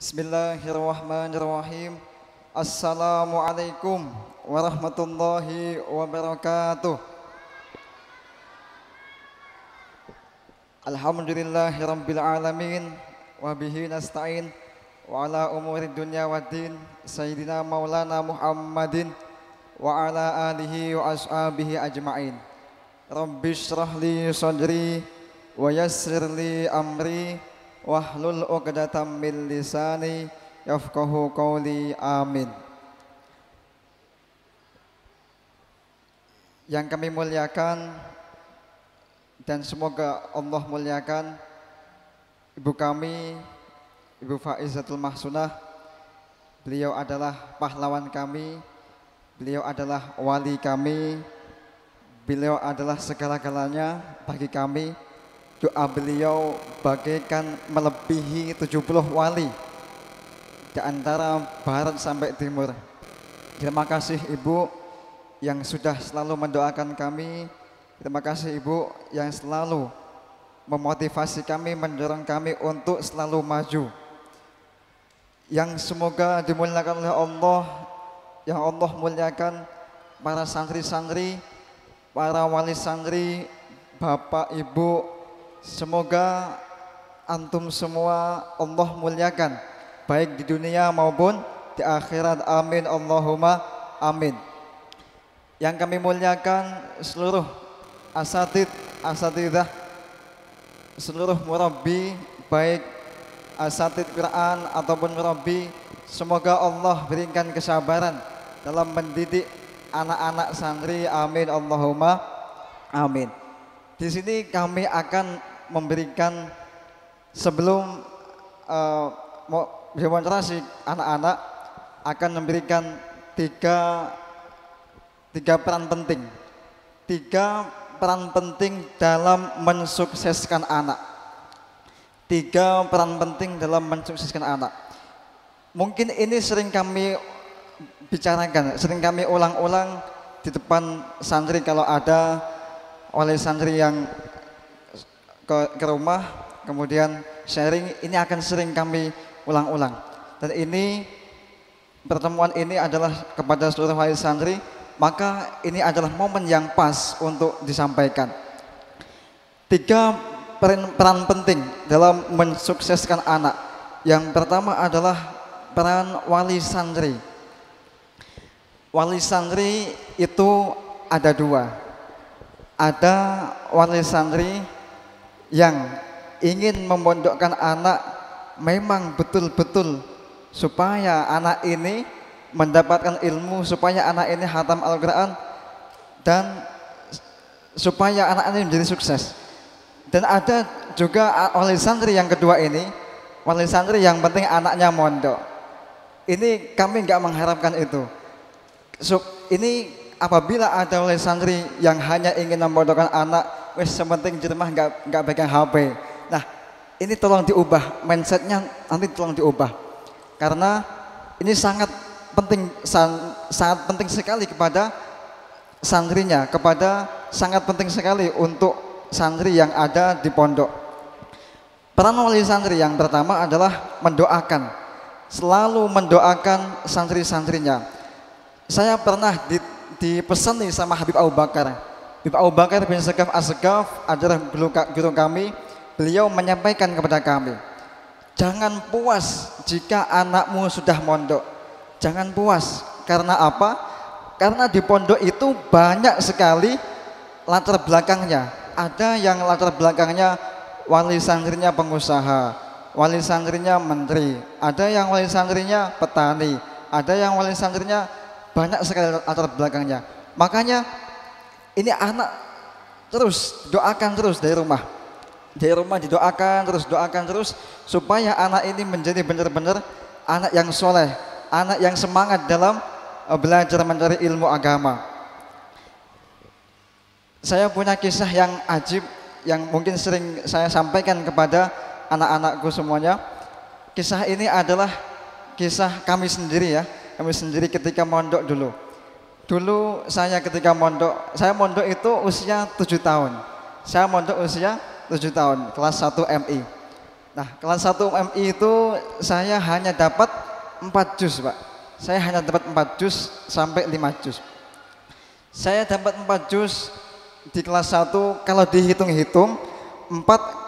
Bismillahirrahmanirrahim. Assalamualaikum warahmatullahi wabarakatuh. Alhamdulillahirabbil alamin wa bihi nasta'in wa ala umuri dunya waddin sayyidina maulana Muhammadin wa ala alihi wa ashabihi ajmain. Rabbishrah li sadri wa yassir li amri wahlul 'uqdatam min lisani yafqahu qawli. Amin. Yang kami muliakan dan semoga Allah muliakan ibu kami, Ibu Faizatul Mahsunah. Beliau adalah pahlawan kami, beliau adalah wali kami, beliau adalah segala-galanya bagi kami. Doa beliau bagaikan melebihi 70 wali di antara barat sampai timur. Terima kasih Ibu yang sudah selalu mendoakan kami. Terima kasih Ibu yang selalu memotivasi kami, mendorong kami untuk selalu maju. Yang semoga dimuliakan oleh Allah, yang Allah muliakan para santri-santri, para wali santri, Bapak Ibu. Semoga antum semua Allah muliakan baik di dunia maupun di akhirat. Amin Allahumma amin. Yang kami muliakan seluruh asatidzah, seluruh murabbi, baik asatidz Quran ataupun murabbi, semoga Allah berikan kesabaran dalam mendidik anak-anak santri. Amin Allahumma amin. Di sini kami akan memberikan, sebelum demonstrasi, anak-anak akan memberikan tiga peran penting. Tiga peran penting dalam mensukseskan anak. Tiga peran penting dalam mensukseskan anak. Mungkin ini sering kami bicarakan, sering kami ulang-ulang di depan santri kalau ada oleh santri yang ke rumah, kemudian sharing, ini akan sering kami ulang-ulang. Dan ini, pertemuan ini adalah kepada seluruh wali santri, maka ini adalah momen yang pas untuk disampaikan. Tiga peran penting dalam mensukseskan anak. Yang pertama adalah peran wali santri. Wali santri itu ada dua. Ada wali santri yang ingin memondokkan anak memang betul-betul supaya anak ini mendapatkan ilmu, supaya anak ini khatam Al-Quran, dan supaya anak ini menjadi sukses. Dan ada juga wali santri yang kedua ini, wali santri yang penting anaknya mondok. Ini kami nggak mengharapkan itu. Ini apabila ada wali santri yang hanya ingin memondokkan anak, wes sementing di rumah nggak pegang HP. Nah, ini tolong diubah mindsetnya, nanti tolong diubah, karena ini sangat penting, sangat penting sekali kepada santrinya, sangat penting sekali untuk santri yang ada di pondok. Peran wali santri yang pertama adalah mendoakan, selalu mendoakan santri-santrinya. Saya pernah dipesani sama Habib Abu Bakar. Habib Abu Bakar bin Segaf As-Segaf adalah guru kami. Beliau menyampaikan kepada kami, jangan puas jika anakmu sudah mondok. Jangan puas. Karena apa? Karena di pondok itu banyak sekali latar belakangnya. Ada yang latar belakangnya wali santrinya pengusaha, wali santrinya menteri, ada yang wali santrinya petani, ada yang wali santrinya banyak sekali latar belakangnya. Makanya ini anak terus doakan terus dari rumah doakan terus supaya anak ini menjadi benar-benar anak yang soleh, anak yang semangat dalam belajar mencari ilmu agama. Saya punya kisah yang ajib yang mungkin sering saya sampaikan kepada anak-anakku semuanya. Kisah ini adalah kisah kami sendiri ya, kami sendiri ketika mondok dulu. Dulu saya ketika mondok, saya mondok itu usia 7 tahun. Saya mondok usia 7 tahun, kelas 1 MI. Nah, kelas 1 MI itu saya hanya dapat 4 juz, Pak. Saya hanya dapat 4 juz sampai 5 juz. Saya dapat 4 juz di kelas 1 kalau dihitung-hitung 4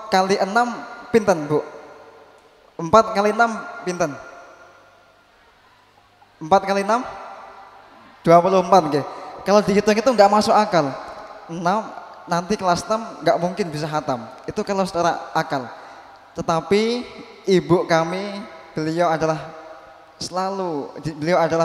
kali 6 pinten, Bu? 4 kali 6 pinten? 4 kali 6? 24, nggih. Kalau dihitung itu nggak masuk akal. 6, nanti kelas 6 nggak mungkin bisa hatam. Itu kalau secara akal. Tetapi ibu kami, beliau adalah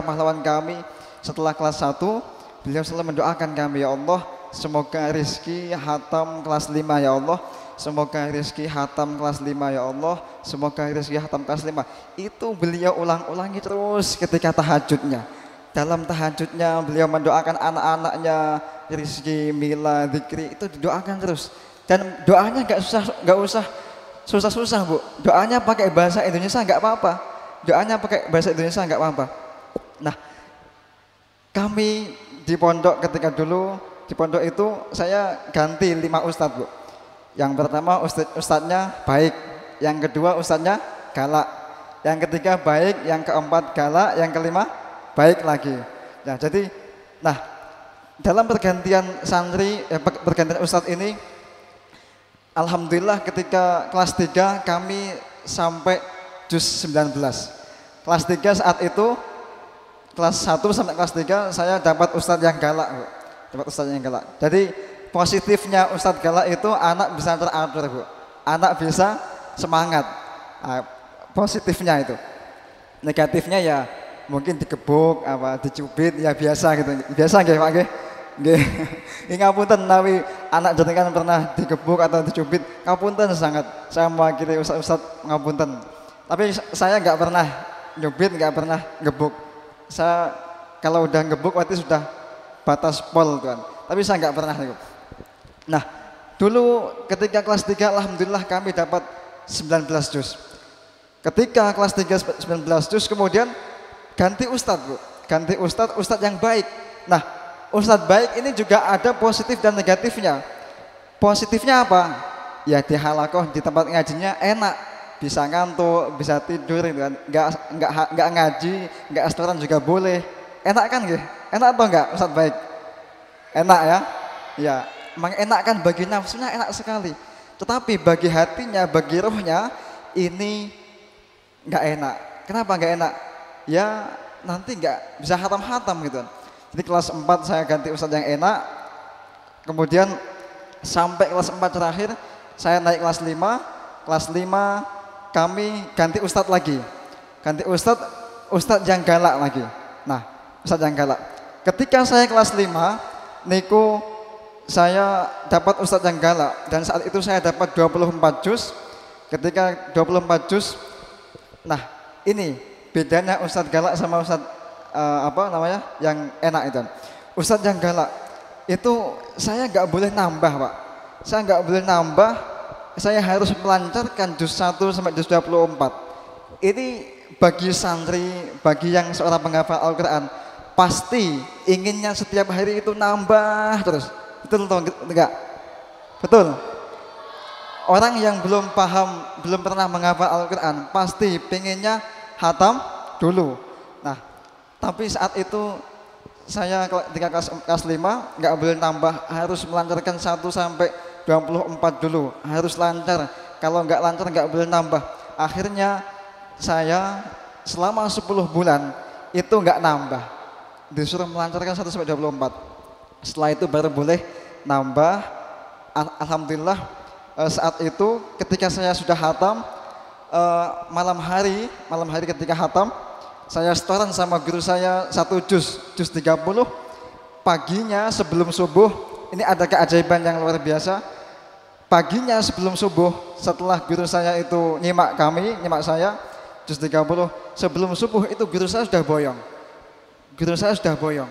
pahlawan kami. Setelah kelas 1, beliau selalu mendoakan kami, ya Allah, semoga rezeki hatam kelas 5 ya Allah. Semoga rezeki hatam kelas 5 ya Allah. Semoga rezeki hatam kelas 5. Itu beliau ulang-ulangi terus ketika tahajudnya. Dalam tahajudnya beliau mendoakan anak-anaknya, rezeki, mila, zikri, itu didoakan terus. Dan doanya nggak usah susah-susah, Bu. Doanya pakai bahasa Indonesia nggak apa-apa. Doanya pakai bahasa Indonesia nggak apa-apa. Nah, kami di pondok ketika dulu di pondok itu saya ganti 5 ustadz, Bu. Yang pertama ustadznya baik, yang kedua ustadznya galak, yang ketiga baik, yang keempat galak, yang kelima baik lagi. Nah, jadi, dalam pergantian santri, pergantian ustadz ini, alhamdulillah ketika kelas 3 kami sampai juz 19. Kelas 3 saat itu, kelas 1 sampai kelas 3 saya dapat ustadz yang galak, Bu. Dapat ustadz yang galak. Jadi positifnya ustadz galak itu anak bisa teratur, Bu. Anak bisa semangat. Nah, positifnya itu. Negatifnya ya mungkin digebuk, dicubit, ya biasa gitu. Biasa nggih, Pak nggih? Nggih. Ngapunten menawi anak jenengan pernah digebuk atau dicubit, ngapunten sangat. Saya mewakili ustaz ngapunten. Tapi saya nggak pernah nyubit, nggak pernah gebuk. Saya kalau udah gebuk berarti sudah batas pol, tuan. Tapi saya nggak pernah. Nah, dulu ketika kelas 3 alhamdulillah kami dapat 19 juz. Ketika kelas 3 19 juz kemudian ganti ustadz, Bu. Ganti ustadz yang baik. Nah, ustadz baik ini juga ada positif dan negatifnya. Positifnya apa? Ya di halakoh, di tempat ngajinya enak, bisa ngantuk, bisa tidur, kan? Nggak ngaji, nggak restoran juga boleh. Enak kan, gitu? Enak atau enggak, ustadz baik? Enak ya? Ya, emang enak kan, bagi nafsunya enak sekali. Tetapi bagi hatinya, bagi rohnya ini nggak enak. Kenapa nggak enak? Ya nanti nggak bisa hatam-hatam gitu. Jadi kelas 4 saya ganti ustadz yang enak. Kemudian sampai kelas 4 terakhir saya naik kelas 5. Kelas 5 kami ganti ustadz lagi. Ganti ustadz yang galak lagi. Nah, ustadz yang galak. Ketika saya kelas 5 niku saya dapat ustadz yang galak dan saat itu saya dapat 24 juz. Ketika 24 juz, nah ini bedanya ustadz galak sama ustadz yang enak itu. Ustadz yang galak itu saya nggak boleh nambah, Pak. Saya nggak boleh nambah, saya harus melancarkan juz 1 sampai juz 24. Ini bagi santri, bagi yang seorang penghafal Al-Quran, pasti inginnya setiap hari itu nambah terus. Betul atau enggak? Betul. Orang yang belum paham, belum pernah menghafal Al-Quran, pasti pengennya hatam dulu. Nah, tapi saat itu saya ketika kelas 5 nggak boleh nambah, harus melancarkan 1 sampai 24 dulu, harus lancar. Kalau nggak lancar nggak boleh nambah. Akhirnya saya selama 10 bulan itu nggak nambah, disuruh melancarkan 1 sampai 24. Setelah itu baru boleh nambah. Alhamdulillah saat itu ketika saya sudah hatam, malam hari ketika hatam, saya setoran sama guru saya 1 juz 30. Paginya sebelum subuh, ini ada keajaiban yang luar biasa. Paginya sebelum subuh, setelah guru saya itu nyimak saya juz 30, sebelum subuh itu guru saya sudah boyong.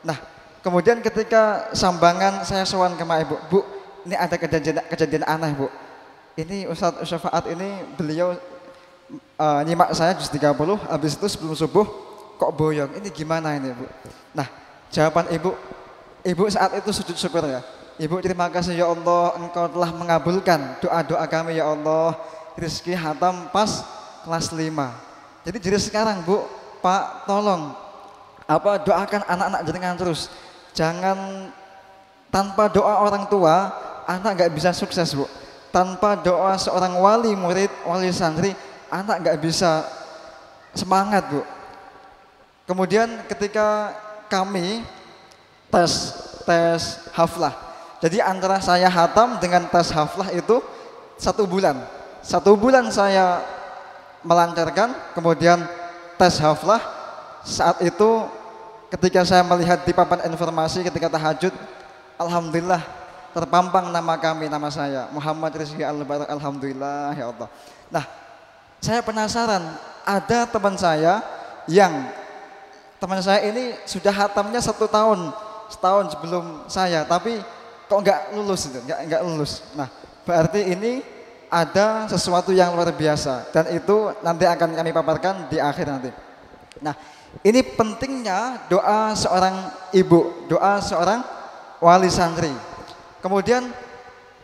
Nah, kemudian ketika sambangan saya sowan ke Mak Ibu, Bu, ini ada kejadian aneh, Bu. Ini Ustadz Syafaat ini beliau nyimak saya juz 30, habis itu sebelum subuh kok boyong, ini gimana ini, Bu? Nah, jawaban ibu saat itu sujud syukur ya. Ibu, terima kasih ya Allah, Engkau telah mengabulkan doa-doa kami ya Allah. Rizky hatam pas kelas 5. Jadi dari sekarang Bu, Pak, tolong doakan anak-anak jenengan terus. Jangan tanpa doa orang tua, anak nggak bisa sukses Bu. Tanpa doa seorang wali murid, wali santri, anak nggak bisa semangat Bu. Kemudian ketika kami tes haflah, jadi antara saya hatam dengan tes haflah itu 1 bulan. 1 bulan saya melancarkan, kemudian tes haflah. Saat itu ketika saya melihat di papan informasi ketika tahajud, alhamdulillah terpampang nama kami, nama saya Muhammad Rizky Al-Barak, alhamdulillah ya Allah. Nah, saya penasaran, ada teman saya ini sudah hatamnya 1 tahun, setahun sebelum saya, tapi kok nggak lulus itu, nggak lulus. Nah, berarti ini ada sesuatu yang luar biasa dan itu nanti akan kami paparkan di akhir nanti. Nah, ini pentingnya doa seorang ibu, doa seorang wali santri. Kemudian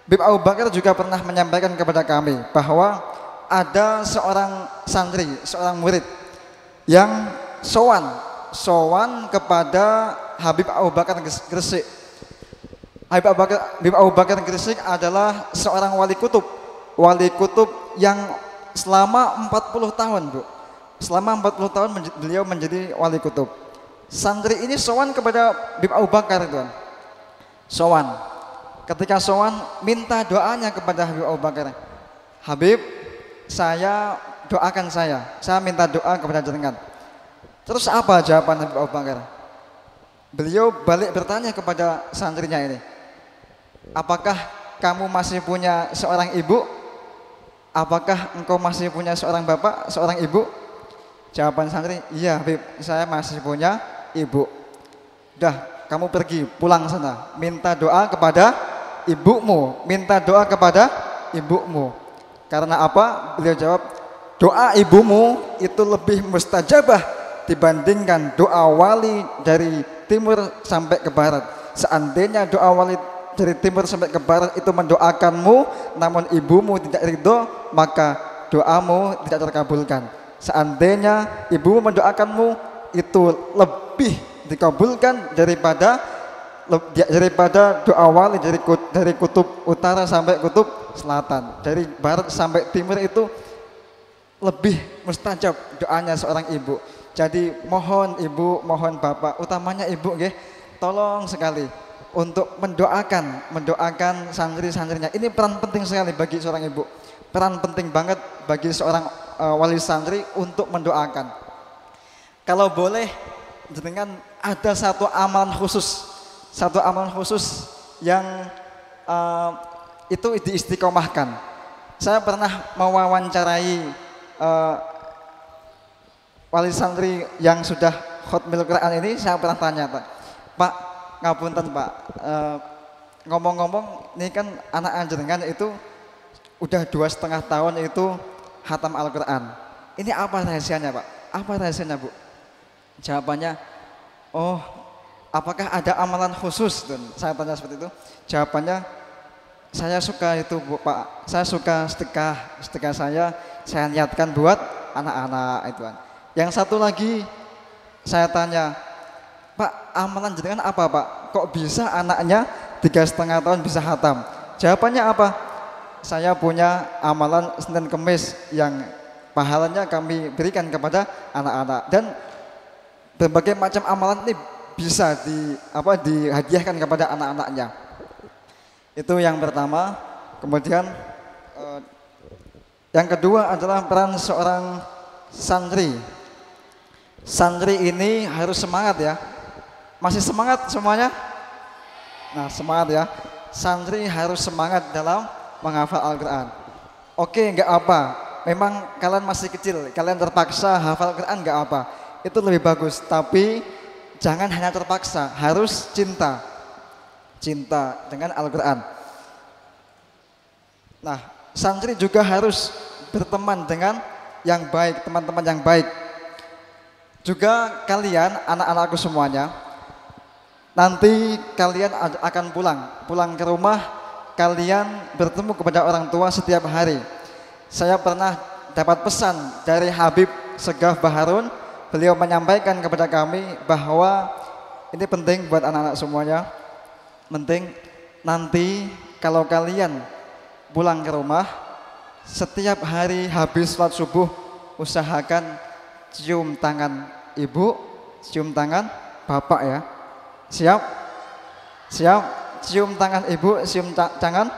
Bib Abu Bakar juga pernah menyampaikan kepada kami bahwa ada seorang santri, seorang murid yang sowan kepada Habib Abu Bakar Gresik. Habib Abu Bakar Gresik adalah seorang wali kutub yang selama 40 tahun Bu. Selama 40 tahun beliau menjadi wali kutub. Santri ini sowan kepada Habib Abu Bakar Tuan. Sowan. Ketika sowan minta doanya kepada Habib Abu Bakar. Habib, saya doakan saya minta doa kepada jenengan. Terus apa jawaban Habib Abu Bakar? Beliau balik bertanya kepada santrinya ini, apakah kamu masih punya seorang ibu? Apakah engkau masih punya seorang bapak, seorang ibu? Jawaban santri, iya Habib, saya masih punya ibu. Udah, kamu pergi pulang sana, minta doa kepada ibumu, minta doa kepada ibumu. Karena apa? Beliau jawab, doa ibumu itu lebih mustajabah dibandingkan doa wali dari timur sampai ke barat. Seandainya doa wali dari timur sampai ke barat itu mendoakanmu, namun ibumu tidak ridho, maka doamu tidak terkabulkan. Seandainya ibumu mendoakanmu, itu lebih dikabulkan daripada doa wali dari kutub utara sampai kutub selatan, dari barat sampai timur itu lebih mustajab doanya seorang ibu. Jadi mohon ibu, mohon bapak, utamanya ibu nggih, tolong sekali untuk mendoakan santri-santrinya. Ini peran penting sekali bagi seorang ibu. Peran penting banget bagi seorang wali santri untuk mendoakan. Kalau boleh dengan ada satu amalan khusus yang itu diistiqomahkan. Saya pernah mewawancarai wali santri yang sudah khotmil Quran ini. Saya pernah tanya, Pak, ngapunten Pak, ngomong-ngomong ini kan anak jenengan itu udah 2,5 tahun itu hatam Al-Quran. Ini apa rahasianya Pak? Apa rahasianya Bu? Jawabannya, oh apakah ada amalan khusus? Dan saya tanya seperti itu. Jawabannya, saya suka itu Bu Pak, saya suka sedekah saya niatkan buat anak-anak itu kan. Yang satu lagi saya tanya, Pak, amalan jenengan apa Pak? Kok bisa anaknya 3,5 tahun bisa hatam? Jawabannya apa? Saya punya amalan Senin Kemis yang pahalanya kami berikan kepada anak-anak, dan berbagai macam amalan ini bisa dihadiahkan kepada anak-anaknya. Itu yang pertama. Kemudian yang kedua adalah peran seorang santri. Santri ini harus semangat ya. Masih semangat semuanya? Nah, semangat ya. Santri harus semangat dalam menghafal Al-Quran. Oke, enggak apa. Memang kalian masih kecil, kalian terpaksa hafal Al-Quran enggak apa. Itu lebih bagus, tapi jangan hanya terpaksa, harus cinta dengan Al-Quran. Nah, santri juga harus berteman dengan yang baik, teman-teman yang baik. Juga kalian, anak-anakku semuanya, nanti kalian akan pulang ke rumah, kalian bertemu kepada orang tua setiap hari. saya pernah dapat pesan dari Habib Segaf Baharun. Beliau menyampaikan kepada kami bahwa ini penting buat anak-anak semuanya. Penting nanti kalau kalian pulang ke rumah, setiap hari habis sholat subuh usahakan cium tangan ibu, cium tangan bapak ya. Siap? Siap? Cium tangan ibu, cium tangan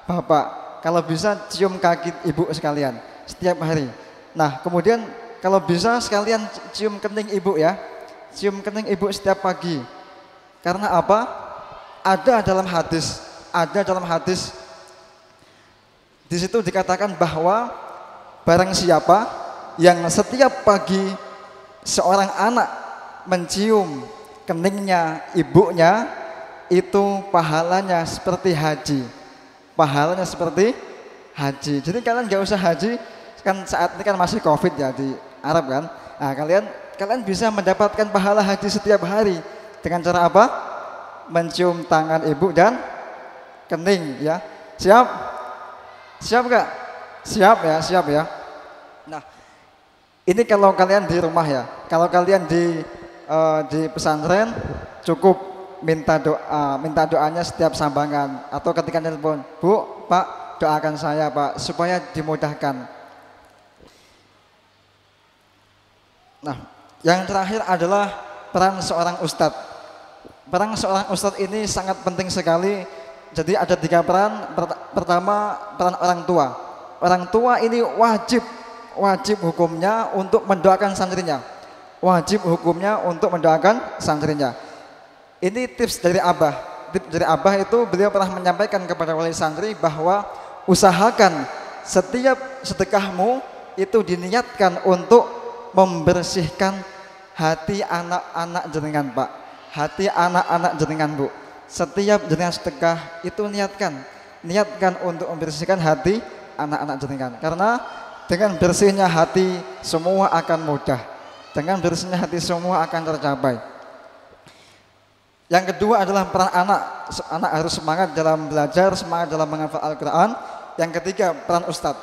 bapak. Kalau bisa cium kaki ibu sekalian setiap hari. Nah, kemudian kalau bisa sekalian cium kening ibu ya. Cium kening ibu setiap pagi. Karena apa? Ada dalam hadis di situ dikatakan bahwa barang siapa yang setiap pagi seorang anak mencium keningnya ibunya, itu pahalanya seperti haji. Pahalanya seperti haji. Jadi kalian nggak usah haji, kan saat ini kan masih Covid ya di Arab kan. Nah, kalian bisa mendapatkan pahala haji setiap hari dengan cara apa? Mencium tangan ibu dan kening ya. Siap? Siap gak? Siap ya, siap ya. Nah, ini kalau kalian di rumah ya. Kalau kalian di pesantren cukup minta doanya setiap sambangan atau ketika telepon, Bu, Pak, doakan saya Pak supaya dimudahkan. Nah, yang terakhir adalah peran seorang ustadz. Peran seorang ustadz ini sangat penting sekali. Jadi ada 3 peran. Pertama, peran orang tua. Orang tua ini wajib hukumnya untuk mendoakan santrinya. Wajib hukumnya untuk mendoakan santrinya. Ini tips dari Abah. Tips dari Abah itu beliau pernah menyampaikan kepada wali santri bahwa usahakan setiap sedekahmu itu diniatkan untuk membersihkan hati anak-anak jenengan Pak. Hati anak-anak jenengan Bu. Setiap jenengan sedekah itu niatkan untuk membersihkan hati anak-anak jenengan. Karena dengan bersihnya hati semua akan mudah. Dengan bersihnya hati semua akan tercapai. Yang kedua adalah peran anak. Anak harus semangat dalam belajar, semangat dalam menghafal Al-Quran. Yang ketiga, peran ustadz.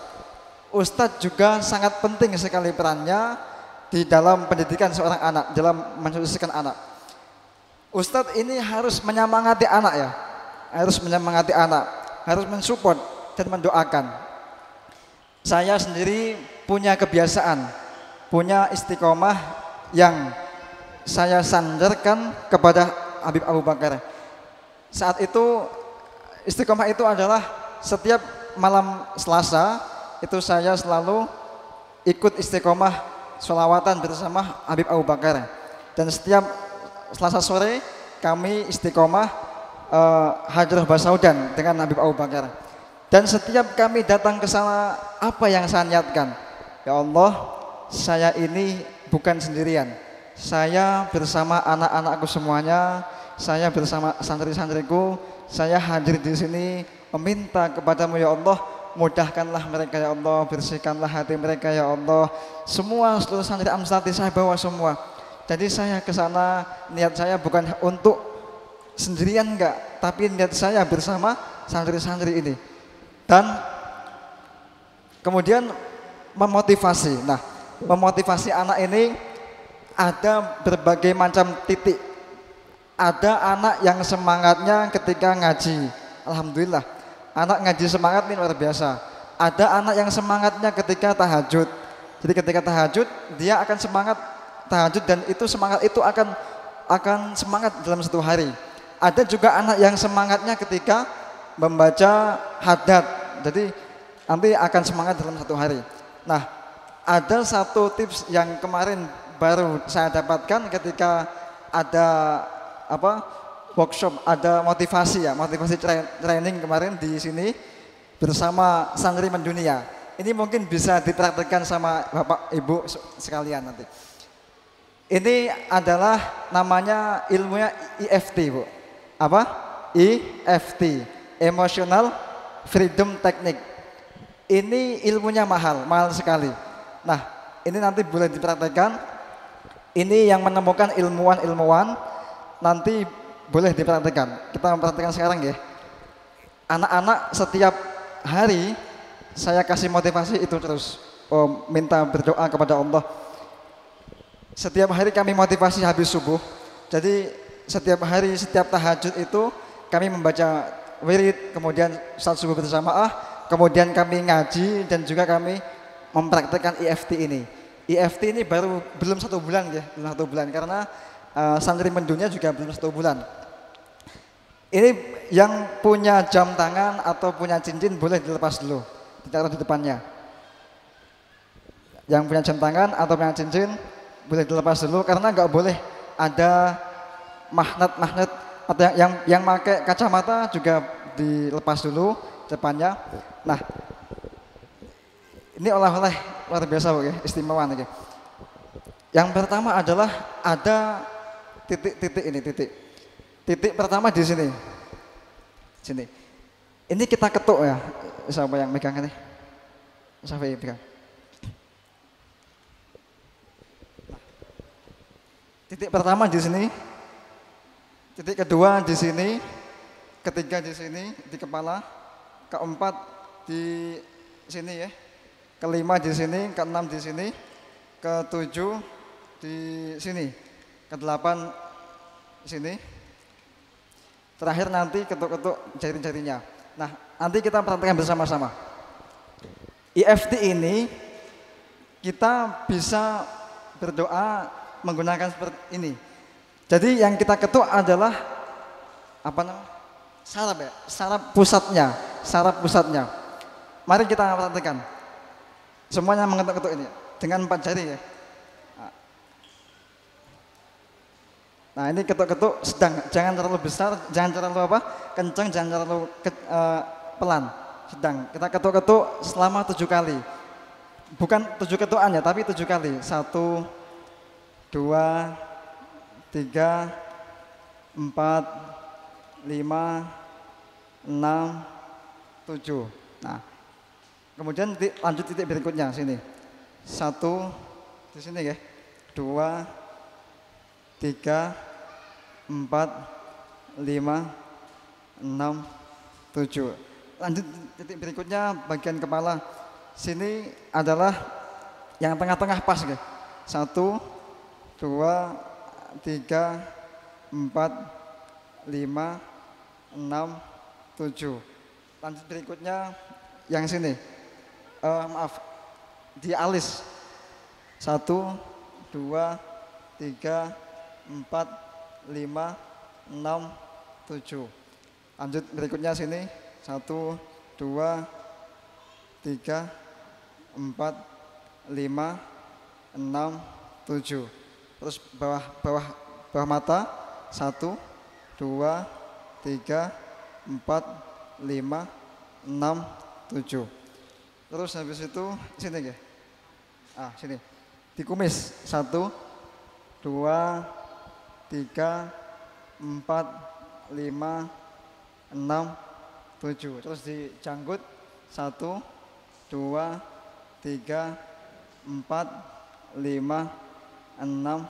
Ustadz juga sangat penting sekali perannya di dalam pendidikan seorang anak, dalam mensukseskan anak. Ustadz ini harus menyemangati anak ya. Harus menyemangati anak, harus mensupport dan mendoakan. Saya sendiri punya kebiasaan, punya istiqomah yang saya sandarkan kepada Habib Abu Bakar. Saat itu istiqomah itu adalah setiap malam Selasa itu saya selalu ikut istiqomah sholawatan bersama Habib Abu Bakar. Dan setiap Selasa sore kami istiqomah Hadrah Basaudan dengan Habib Abu Bakar. Dan setiap kami datang ke sana, apa yang saya niatkan? Ya Allah, saya ini bukan sendirian. Saya bersama anak-anakku semuanya, saya bersama santri-santriku, saya hadir di sini meminta kepadamu ya Allah, mudahkanlah mereka ya Allah, bersihkanlah hati mereka ya Allah. Semua seluruh santri Amsati saya bawa semua. Jadi saya ke sana, niat saya bukan untuk sendirian enggak, tapi niat saya bersama santri-santri ini. Dan kemudian memotivasi. Nah, memotivasi anak ini ada berbagai macam titik. Ada anak yang semangatnya ketika ngaji. Alhamdulillah, anak ngaji semangat ini luar biasa. Ada anak yang semangatnya ketika tahajud. Jadi ketika tahajud dia akan semangat tahajud dan itu semangat itu akan semangat dalam 1 hari. Ada juga anak yang semangatnya ketika membaca haddad. Jadi nanti akan semangat dalam 1 hari. Nah, ada satu tips yang kemarin baru saya dapatkan ketika ada workshop, ada motivasi training kemarin di sini bersama santri mendunia. Ini mungkin bisa dipraktikkan sama Bapak Ibu sekalian nanti. Ini adalah namanya ilmunya EFT Bu. Apa? EFT, Emotional Freedom Technique. Ini ilmunya mahal sekali. Nah, ini nanti boleh dipraktikkan. Ini yang menemukan ilmuwan nanti boleh dipraktikkan. Kita mempraktikkan sekarang ya. Anak-anak setiap hari saya kasih motivasi itu terus. Oh, minta berdoa kepada Allah. Setiap hari kami motivasi habis subuh. Jadi setiap hari, setiap tahajud itu kami membaca wirid, kemudian salat subuh berjamaah, kemudian kami ngaji dan juga kami mempraktekkan EFT ini. EFT ini belum 1 bulan ya, belum 1 bulan karena santri mendunia juga belum 1 bulan. Ini yang punya jam tangan atau punya cincin boleh dilepas dulu, ditaruh di depannya. Yang punya jam tangan atau punya cincin boleh dilepas dulu karena nggak boleh ada magnet atau yang pakai kacamata juga dilepas dulu depannya. Nah, ini oleh-oleh luar biasa ya, istimewa nih. Yang pertama adalah ada titik-titik ini, titik pertama di sini. Ini kita ketuk ya. Siapa yang megang ini? Siapa yang pegang? Titik pertama di sini, titik kedua di sini, ketiga di sini di kepala, keempat di sini ya, kelima di sini, keenam di sini, ketujuh di sini, kedelapan di sini, terakhir nanti ketuk-ketuk jari-jarinya. Nah, nanti kita praktekkan bersama-sama. EFT ini kita bisa berdoa menggunakan seperti ini. Jadi yang kita ketuk adalah apa namanya? Saraf ya, saraf pusatnya. Mari kita praktekkan. Semuanya mengetuk-ketuk ini dengan 4 jari ya. Nah, ini ketuk-ketuk sedang, jangan terlalu besar, jangan terlalu kencang, jangan terlalu pelan. Sedang. Kita ketuk-ketuk selama 7 kali. Bukan 7 ketukannya, tapi 7 kali. 1, 2, 3, 4, 5, 6, 7. Nah, kemudian lanjut titik berikutnya sini. 1 di sini ya. 2, 3, 4, 5, 6, 7. Lanjut titik berikutnya bagian kepala. Sini adalah yang tengah-tengah pas ya. 1, 2, 3, 4, 5, 6, 7. Lanjut berikutnya yang sini. Maaf, di alis. 1, 2, 3, 4, 5, 6, 7. Lanjut berikutnya sini. 1, 2, 3, 4, 5, 6, 7. Terus bawah mata. 1, 2, 3, 4, 5, 6, 7. Terus habis itu sini ya. Sini. Di kumis. 1, 2, 3, 4, 5, 6, 7. Terus di janggut. 1, 2, 3, 4, 5, 6,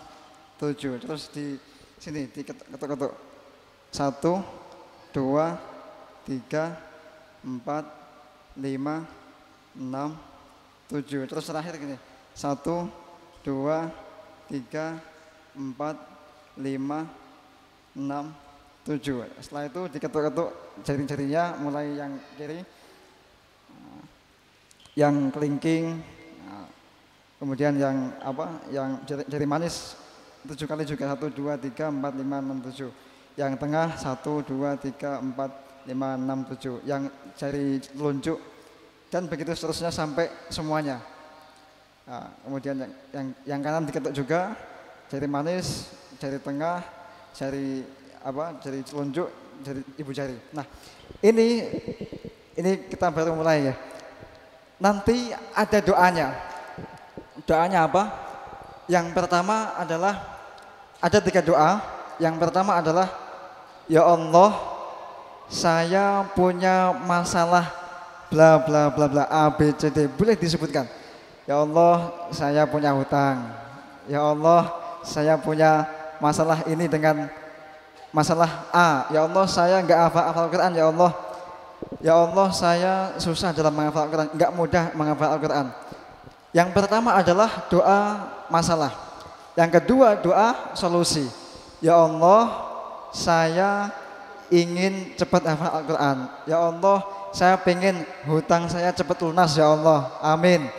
7. Terus di sini diketuk-ketuk. 1, 2, 3, 4, 5, 6, 7. Terus terakhir gini. 1, 2, 3, 4, 5, 6, 7. Setelah itu diketuk-ketuk jari-jarinya, mulai yang kiri, yang kelingking, kemudian yang jari manis 7 kali juga. 1, 2, 3, 4, 5, 6, 7. Yang tengah 1, 2, 3, 4, 5, 6, 7. Yang jari telunjuk dan begitu seterusnya sampai semuanya. Kemudian yang kanan diketuk juga, jari manis, jari tengah, jari telunjuk, jari ibu jari. Nah, ini kita baru mulai ya. Nanti ada doanya. Doanya apa? Yang pertama adalah ada 3 doa. Yang pertama adalah, ya Allah, saya punya masalah bla bla bla bla A B C D. Boleh disebutkan. Ya Allah, saya punya hutang. Ya Allah, saya punya masalah ini dengan masalah A. Ya Allah, saya enggak hafal Quran. Ya Allah, ya Allah saya susah dalam menghafal Al-Quran, nggak mudah menghafal Al-Quran. Yang pertama adalah doa masalah. Yang kedua doa solusi. Ya Allah saya ingin cepat hafal Al-Quran. Ya Allah saya pengen hutang saya cepat lunas ya Allah. Amin.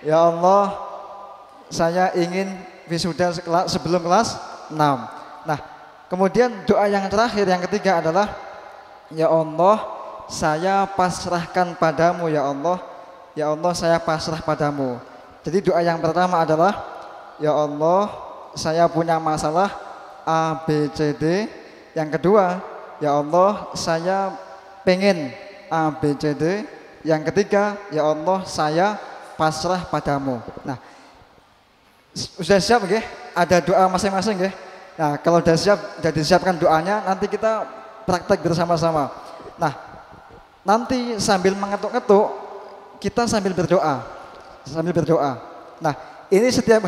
Ya Allah saya ingin wisuda sebelum kelas 6. Nah kemudian doa yang terakhir yang ketiga adalah ya Allah saya pasrahkan padamu ya Allah. Ya Allah saya pasrah padamu. Jadi doa yang pertama adalah ya Allah saya punya masalah A, B, C, D. Yang kedua ya Allah saya pengen A, B, C, D. Yang ketiga ya Allah saya pasrah padamu. Nah sudah siap nggih? Ada doa masing-masing nggih? Nah kalau sudah siap, sudah disiapkan doanya, nanti kita praktek bersama-sama. Nah nanti sambil mengetuk-ketuk kita sambil berdoa. Nah, ini setiap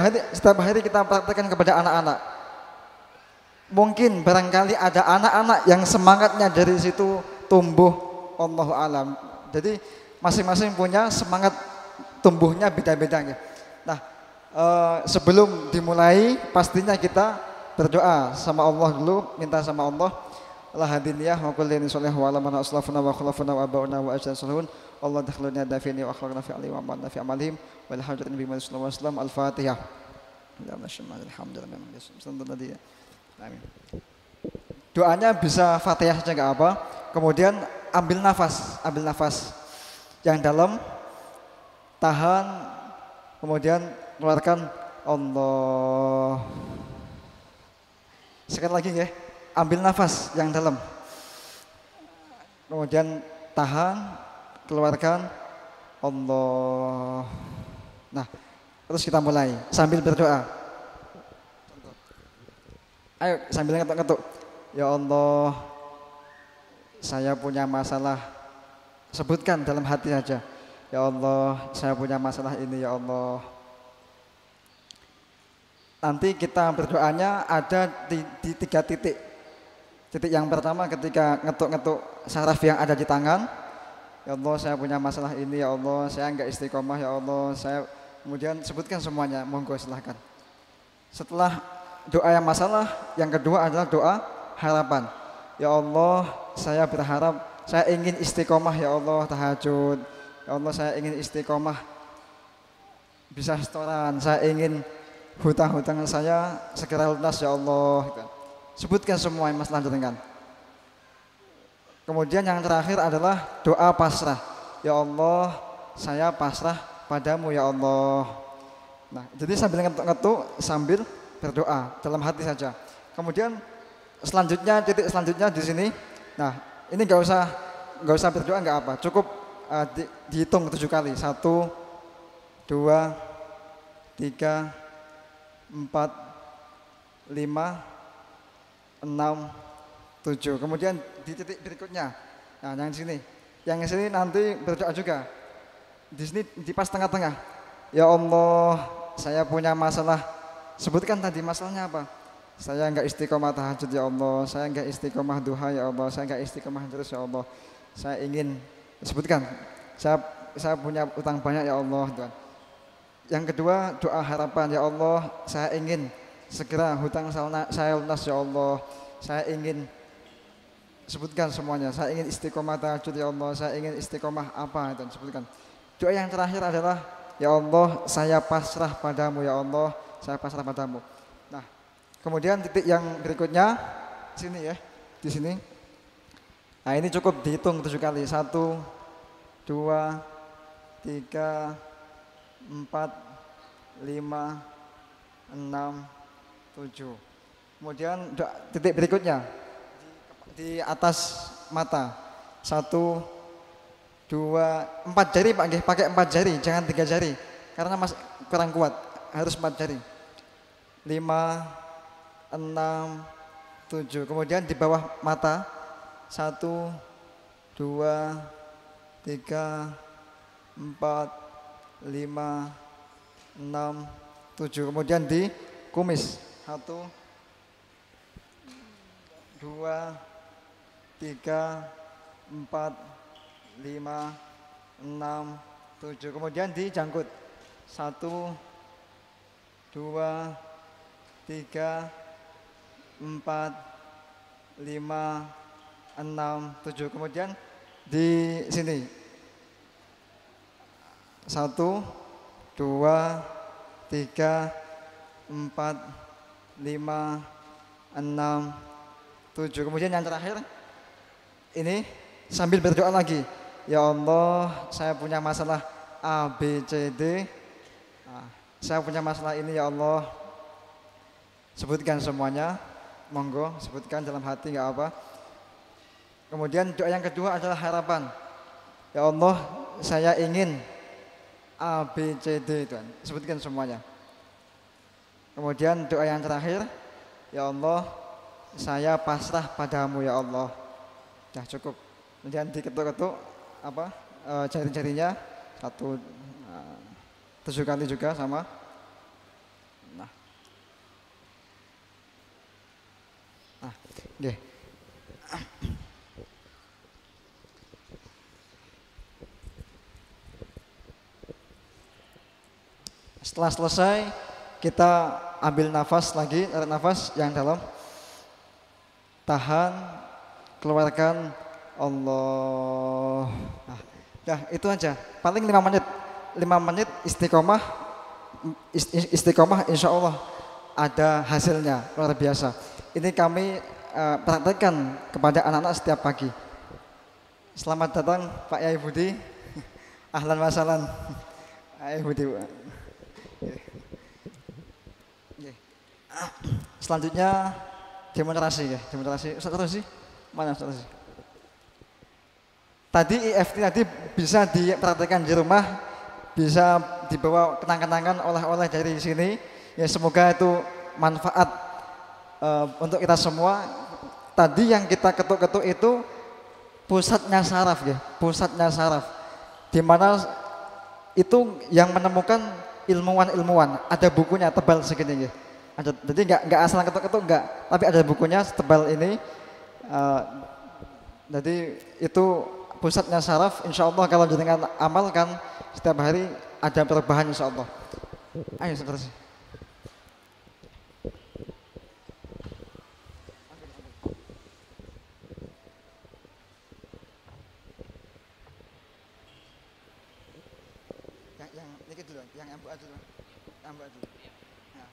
hari kita praktekkan kepada anak-anak. Mungkin barangkali ada anak-anak yang semangatnya dari situ tumbuh, Allahu alam. Jadi masing-masing punya semangat tumbuhnya beda-beda. Nah, sebelum dimulai pastinya kita berdoa sama Allah dulu, minta sama Allah. Allah hadiniyah wa kullin sholih wa alamana aslafuna wa khulafuna wa abauna wa ajran salihun. Allah dakhluna dafini wa akhlaqna fi alim wa amanna fi amalihim wal hajrin bi sallallahu alaihi wasallam. Al-Fatihah. Alhamdulillah. Amin. Doanya bisa Fatihah saja enggak apa. Kemudian ambil nafas yang dalam, tahan, kemudian keluarkan Allah. Sekali lagi ya, ambil nafas yang dalam, kemudian tahan, keluarkan Allah. Nah, terus kita mulai sambil berdoa. Ayo sambil ngetuk-ngetuk. Ya Allah, saya punya masalah. Sebutkan dalam hati saja. Ya Allah, saya punya masalah ini ya Allah. Nanti kita berdoanya ada di 3 titik. Titik yang pertama ketika ngetuk-ngetuk saraf yang ada di tangan. Ya Allah saya punya masalah ini ya Allah, saya enggak istiqomah ya Allah, saya kemudian sebutkan semuanya, monggo silahkan. Setelah doa yang masalah, yang kedua adalah doa harapan. Ya Allah saya berharap, saya ingin istiqomah ya Allah tahajud. Ya Allah saya ingin istiqomah bisa setoran, saya ingin hutang-hutang saya segera lunas ya Allah. Sebutkan semua yang masalah dengan. Kemudian yang terakhir adalah doa pasrah. Ya Allah, saya pasrah padamu ya Allah. Nah, jadi sambil ngetuk-ngetuk sambil berdoa dalam hati saja. Kemudian selanjutnya titik selanjutnya di sini. Nah, ini nggak usah berdoa nggak apa. Cukup dihitung 7 kali. 1, 2, 3, 4, 5, 6, 7. Kemudian di titik berikutnya. Nah, yang sini. Yang sini nanti berdoa juga. Di sini di pas tengah-tengah. Ya Allah, saya punya masalah. Sebutkan tadi masalahnya apa? Saya enggak istiqomah tahajud ya Allah. Saya enggak istiqomah duha ya Allah. Saya enggak istiqomah terus ya Allah. Saya ingin sebutkan. Saya punya utang banyak ya Allah, Tuhan. Yang kedua, doa harapan. Ya Allah, saya ingin segera hutang saya lunas ya Allah. Saya ingin sebutkan semuanya. Saya ingin istiqomah tahajud ya Allah. Saya ingin istiqomah apa dan sebutkan. Doa yang terakhir adalah ya Allah, saya pasrah padamu ya Allah. Saya pasrah padamu. Nah, kemudian titik yang berikutnya sini ya, di sini. Nah, ini cukup dihitung 7 kali. 1, 2, 3, 4, 5, 6, 7. Kemudian titik berikutnya di atas mata. 1, 2, 4 jari Pak, pakai 4 jari, jangan 3 jari karena Mas kurang kuat, harus 4 jari. 5, 6, 7. Kemudian di bawah mata 1, 2, 3, 4, 5, 6, 7. Kemudian di kumis 1, 2, 3, 4, 5, 6, 7. Kemudian dijangkut. 1, 2, 3, 4, 5, 6, 7. Kemudian di sini 1, 2, 3, 4, 5, 6, 7. Kemudian yang terakhir ini sambil berdoa lagi. Ya Allah, saya punya masalah A, B, C, D. Saya punya masalah ini ya Allah. Sebutkan semuanya. Monggo, sebutkan dalam hati nggak apa. Kemudian doa yang kedua adalah harapan. Ya Allah, saya ingin A, B, C, D, Tuhan. Sebutkan semuanya. Kemudian doa yang terakhir, ya Allah, saya pasrah padamu ya Allah. Sudah cukup. Kemudian diketuk-ketuk jari-jarinya 7 kali juga sama. Nah, oke. Setelah selesai, kita ambil nafas lagi, tarik nafas yang dalam. Tahan, keluarkan, Allah. Nah, itu aja. Paling 5 menit. 5 menit istiqomah. Istiqomah insya Allah ada hasilnya, luar biasa. Ini kami praktekkan kepada anak-anak setiap pagi. Selamat datang Pak Yai Budi. Ahlan wa sahlan. Yai Budi. Selanjutnya demonstrasi ya, demonstrasi. Ustaz sih, mana Ustaz sih? Tadi EFT tadi bisa dipraktekkan di rumah, bisa dibawa kenang-kenangan oleh-oleh dari sini. Ya semoga itu manfaat untuk kita semua. Tadi yang kita ketuk-ketuk itu pusatnya saraf ya, pusatnya saraf. Di mana itu yang menemukan ilmuwan-ilmuwan. Ada bukunya tebal segini ya. Jadi nggak asal ketuk-ketuk nggak, tapi ada bukunya tebal ini. Jadi itu pusatnya saraf. Insya Allah kalau dengan amalkan setiap hari ada perubahan insya Allah. Ayo terus. Yang ini dulu, yang ambu dulu, ambu dulu. Nah.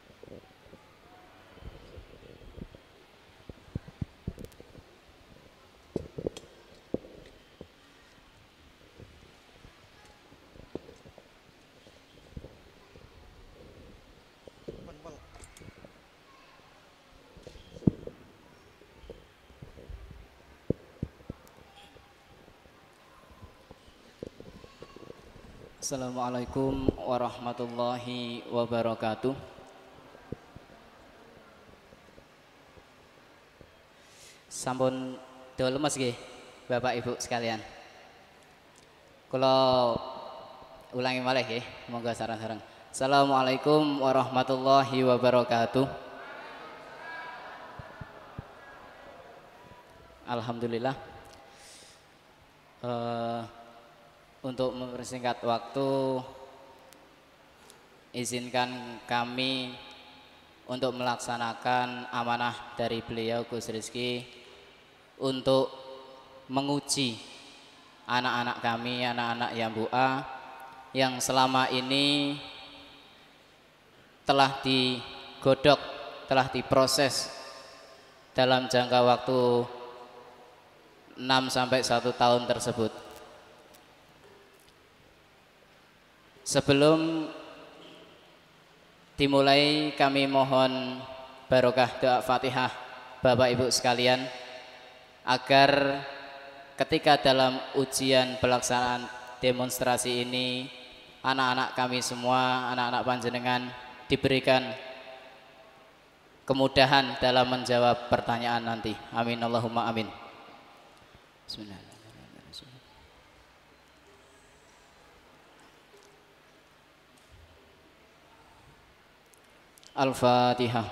Assalamualaikum warahmatullahi wabarakatuh. Sampun dawa lemes nggih Bapak Ibu sekalian. Kula ulangi malih nggih, monggo sareng-sareng. Assalamualaikum warahmatullahi wabarakatuh. Alhamdulillah. Untuk mempersingkat waktu, izinkan kami untuk melaksanakan amanah dari beliau Gus Rizky untuk menguji anak-anak kami, anak-anak Yambua yang selama ini telah digodok, telah diproses dalam jangka waktu 6 sampai 1 tahun tersebut. Sebelum dimulai, kami mohon barokah doa Fatihah Bapak Ibu sekalian, agar ketika dalam ujian pelaksanaan demonstrasi ini, anak-anak kami semua, anak-anak panjenengan diberikan kemudahan dalam menjawab pertanyaan nanti. Amin Allahumma amin. Bismillah. Al-Fatihah.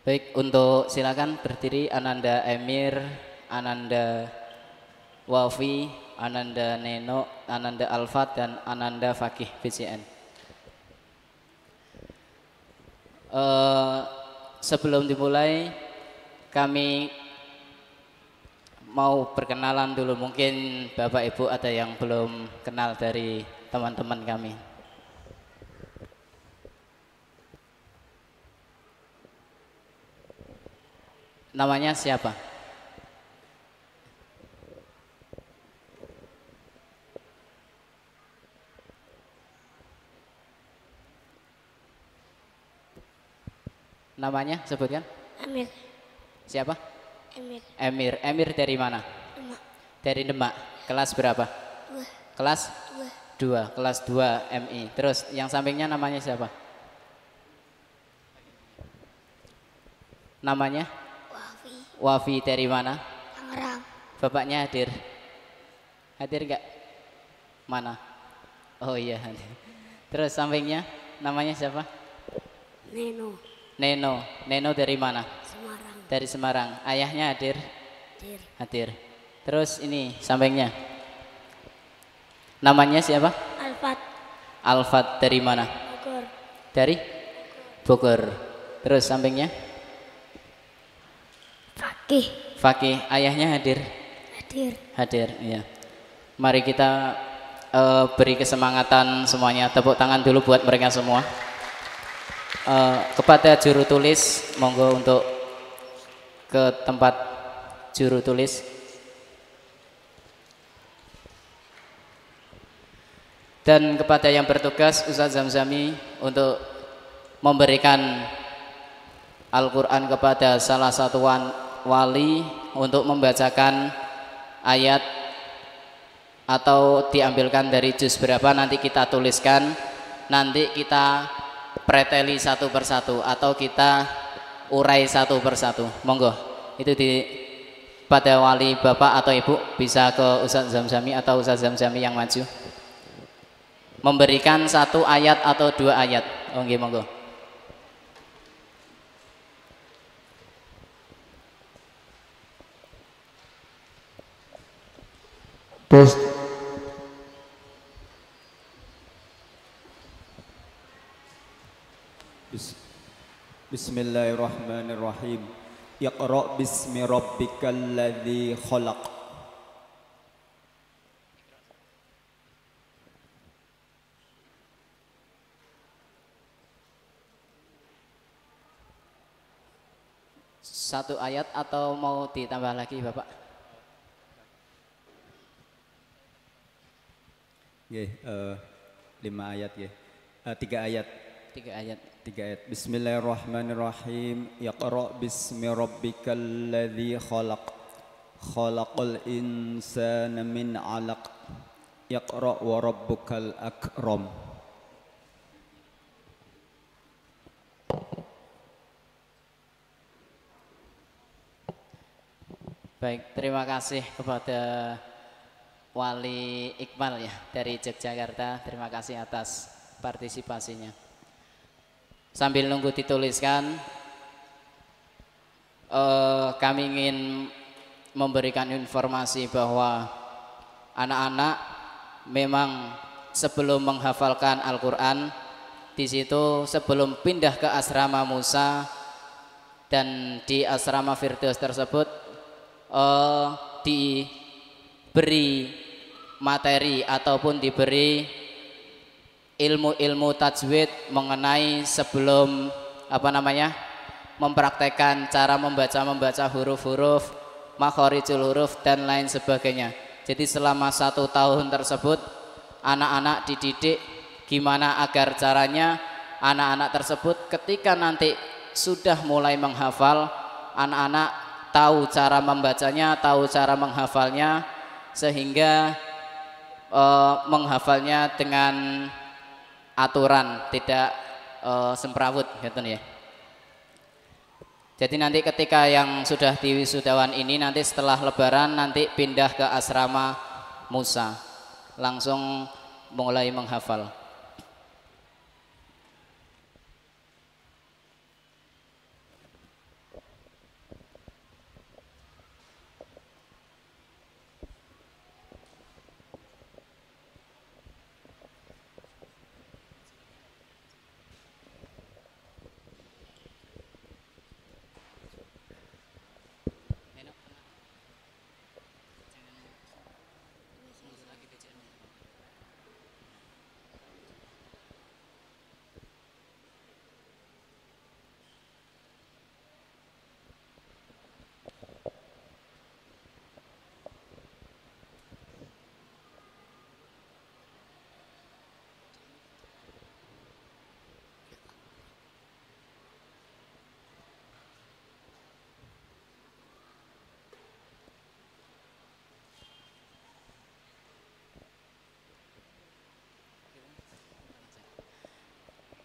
Baik, untuk silakan berdiri Ananda Emir, Ananda Wafi, Ananda Neno, Ananda Alfat, dan Ananda Fakih BCN. Sebelum dimulai, kami mau perkenalan dulu. Mungkin Bapak Ibu ada yang belum kenal dari teman-teman kami. Namanya siapa? Namanya sebutkan. Emir. Siapa? Emir. Emir. Emir dari mana? Demak. Dari Demak. Kelas berapa? 2. Kelas 2. 2. Kelas 2 MI. Terus yang sampingnya namanya siapa? Namanya? Wafi. Wafi dari mana? Tangerang. Bapaknya hadir? Hadir enggak? Mana? Oh iya hadir. Terus sampingnya namanya siapa? Neno. Neno. Neno dari mana? Semarang. Dari Semarang. Ayahnya hadir? Dir. Hadir. Terus ini sampingnya. Namanya siapa? Alfat. Alfat dari mana? Bogor. Dari Bogor. Terus sampingnya? Fakih. Fakih. Ayahnya hadir? Hadir. Hadir, iya. Mari kita beri kesemangatan semuanya. Tepuk tangan dulu buat mereka semua. Kepada juru tulis, monggo untuk ke tempat juru tulis. Dan kepada yang bertugas Ustadz Zamzami untuk memberikan Al-Quran kepada salah satu wali untuk membacakan ayat atau diambilkan dari juz berapa nanti kita tuliskan, nanti kita preteli satu persatu atau kita urai satu persatu. Monggo itu pada wali bapak atau ibu bisa ke Ustadz Zamzami atau Ustadz Zamzami yang maju memberikan satu ayat atau 2 ayat. Oke, monggo. Terus Bismillahirrahmanirrahim. Iqra bismi rabbikal ladzi khalaq. Satu ayat atau mau ditambah lagi Bapak? Nggih, 5 ayat nggih. 3 ayat. 3 ayat. 3 ayat. Bismillahirrahmanirrahim. Iqra bismi rabbikal ladzi khalaq. Khalaqal insana min 'alaq. Iqra wa rabbukal akram. Baik, terima kasih kepada Wali Iqbal ya dari Yogyakarta. Terima kasih atas partisipasinya. Sambil nunggu dituliskan, kami ingin memberikan informasi bahwa anak-anak memang sebelum menghafalkan Al-Quran, di situ sebelum pindah ke asrama Musa dan di asrama Firdaus tersebut diberi materi ataupun diberi ilmu-ilmu tajwid mengenai sebelum mempraktekkan cara membaca huruf-huruf, makhorijul huruf dan lain sebagainya. Jadi selama 1 tahun tersebut anak-anak dididik gimana agar caranya anak-anak tersebut ketika nanti sudah mulai menghafal, anak-anak tahu cara membacanya, tahu cara menghafalnya, sehingga menghafalnya dengan aturan, tidak semrawut gitu ya. Jadi nanti ketika yang sudah di wisudawan ini, nanti setelah lebaran nanti pindah ke asrama Musa, langsung mulai menghafal.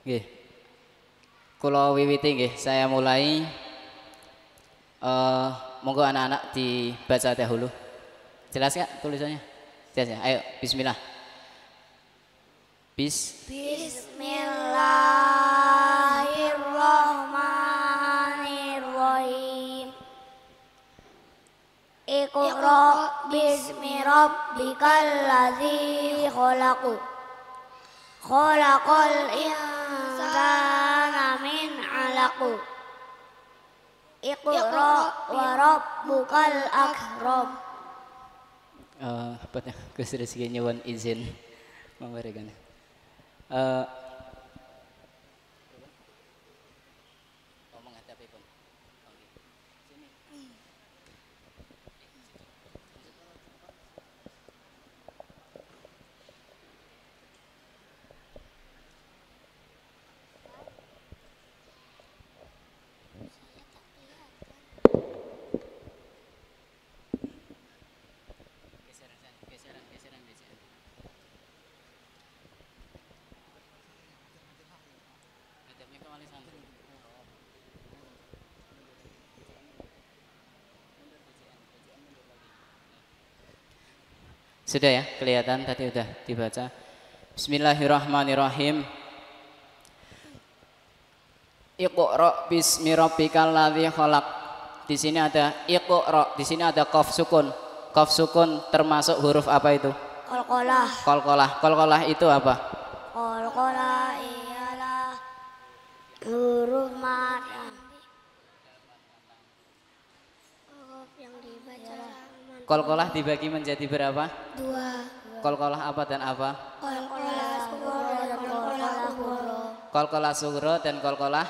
Nggih. Kula wiwiti nggih, saya mulai monggo anak-anak dibaca dahulu. Jelas nggak tulisannya? Jelas ya? Ayo, bismillah. Bismillahirrahmanirrahim. Iqra bismi rabbikal ladzi khalaq. Khalaqal insana min 'alaq. Iqra wa rabbukal akram. Apa ya? Gus Rizky nyuwun izin memberikan. Sudah ya, kelihatan tadi udah dibaca. Bismillahirrahmanirrahim. Iqra bismi rabbikal ladzi khalaq. Di sini ada iqra, di sini ada qaf sukun. Qaf sukun termasuk huruf apa itu? Qalqalah. Qalqalah. Qalqalah itu apa? Qalqalah ialah huruf mad yang dibaca. Qalqalah dibagi menjadi berapa? 2. Qalqalah apa dan apa? Qalqalah sughra dan qalqalah kubra. Qalqalah sughra dan qalqalah.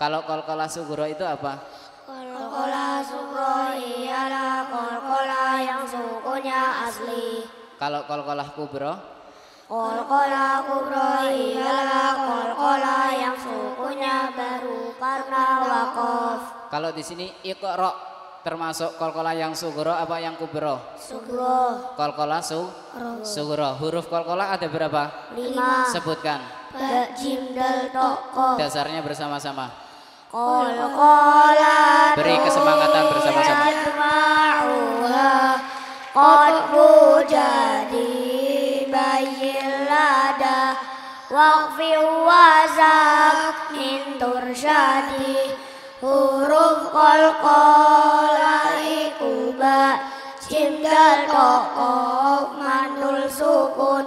Kalau qalqalah sughra itu apa? Qalqalah sughra ialah qalqalah yang sukunya asli. Kalau qalqalah kubra? Qalqalah kubra ialah qalqalah yang sukunya baru karena waqaf. Kalau di sini iqra termasuk qalqalah yang sughra apa yang kubra? Sughra. Qalqalah sughra. Huruf qalqalah ada berapa? 5. Sebutkan. Ba, jim, dal, to, qaf. Dasarnya bersama-sama. Qalqalah. Beri kesemangatan bersama-sama. Yajma'uha qadbu jadi bayilada waqfi wazak min tursyadi. Huruf qalqalah iku ba, jim, dal, to, qaf mandul sukun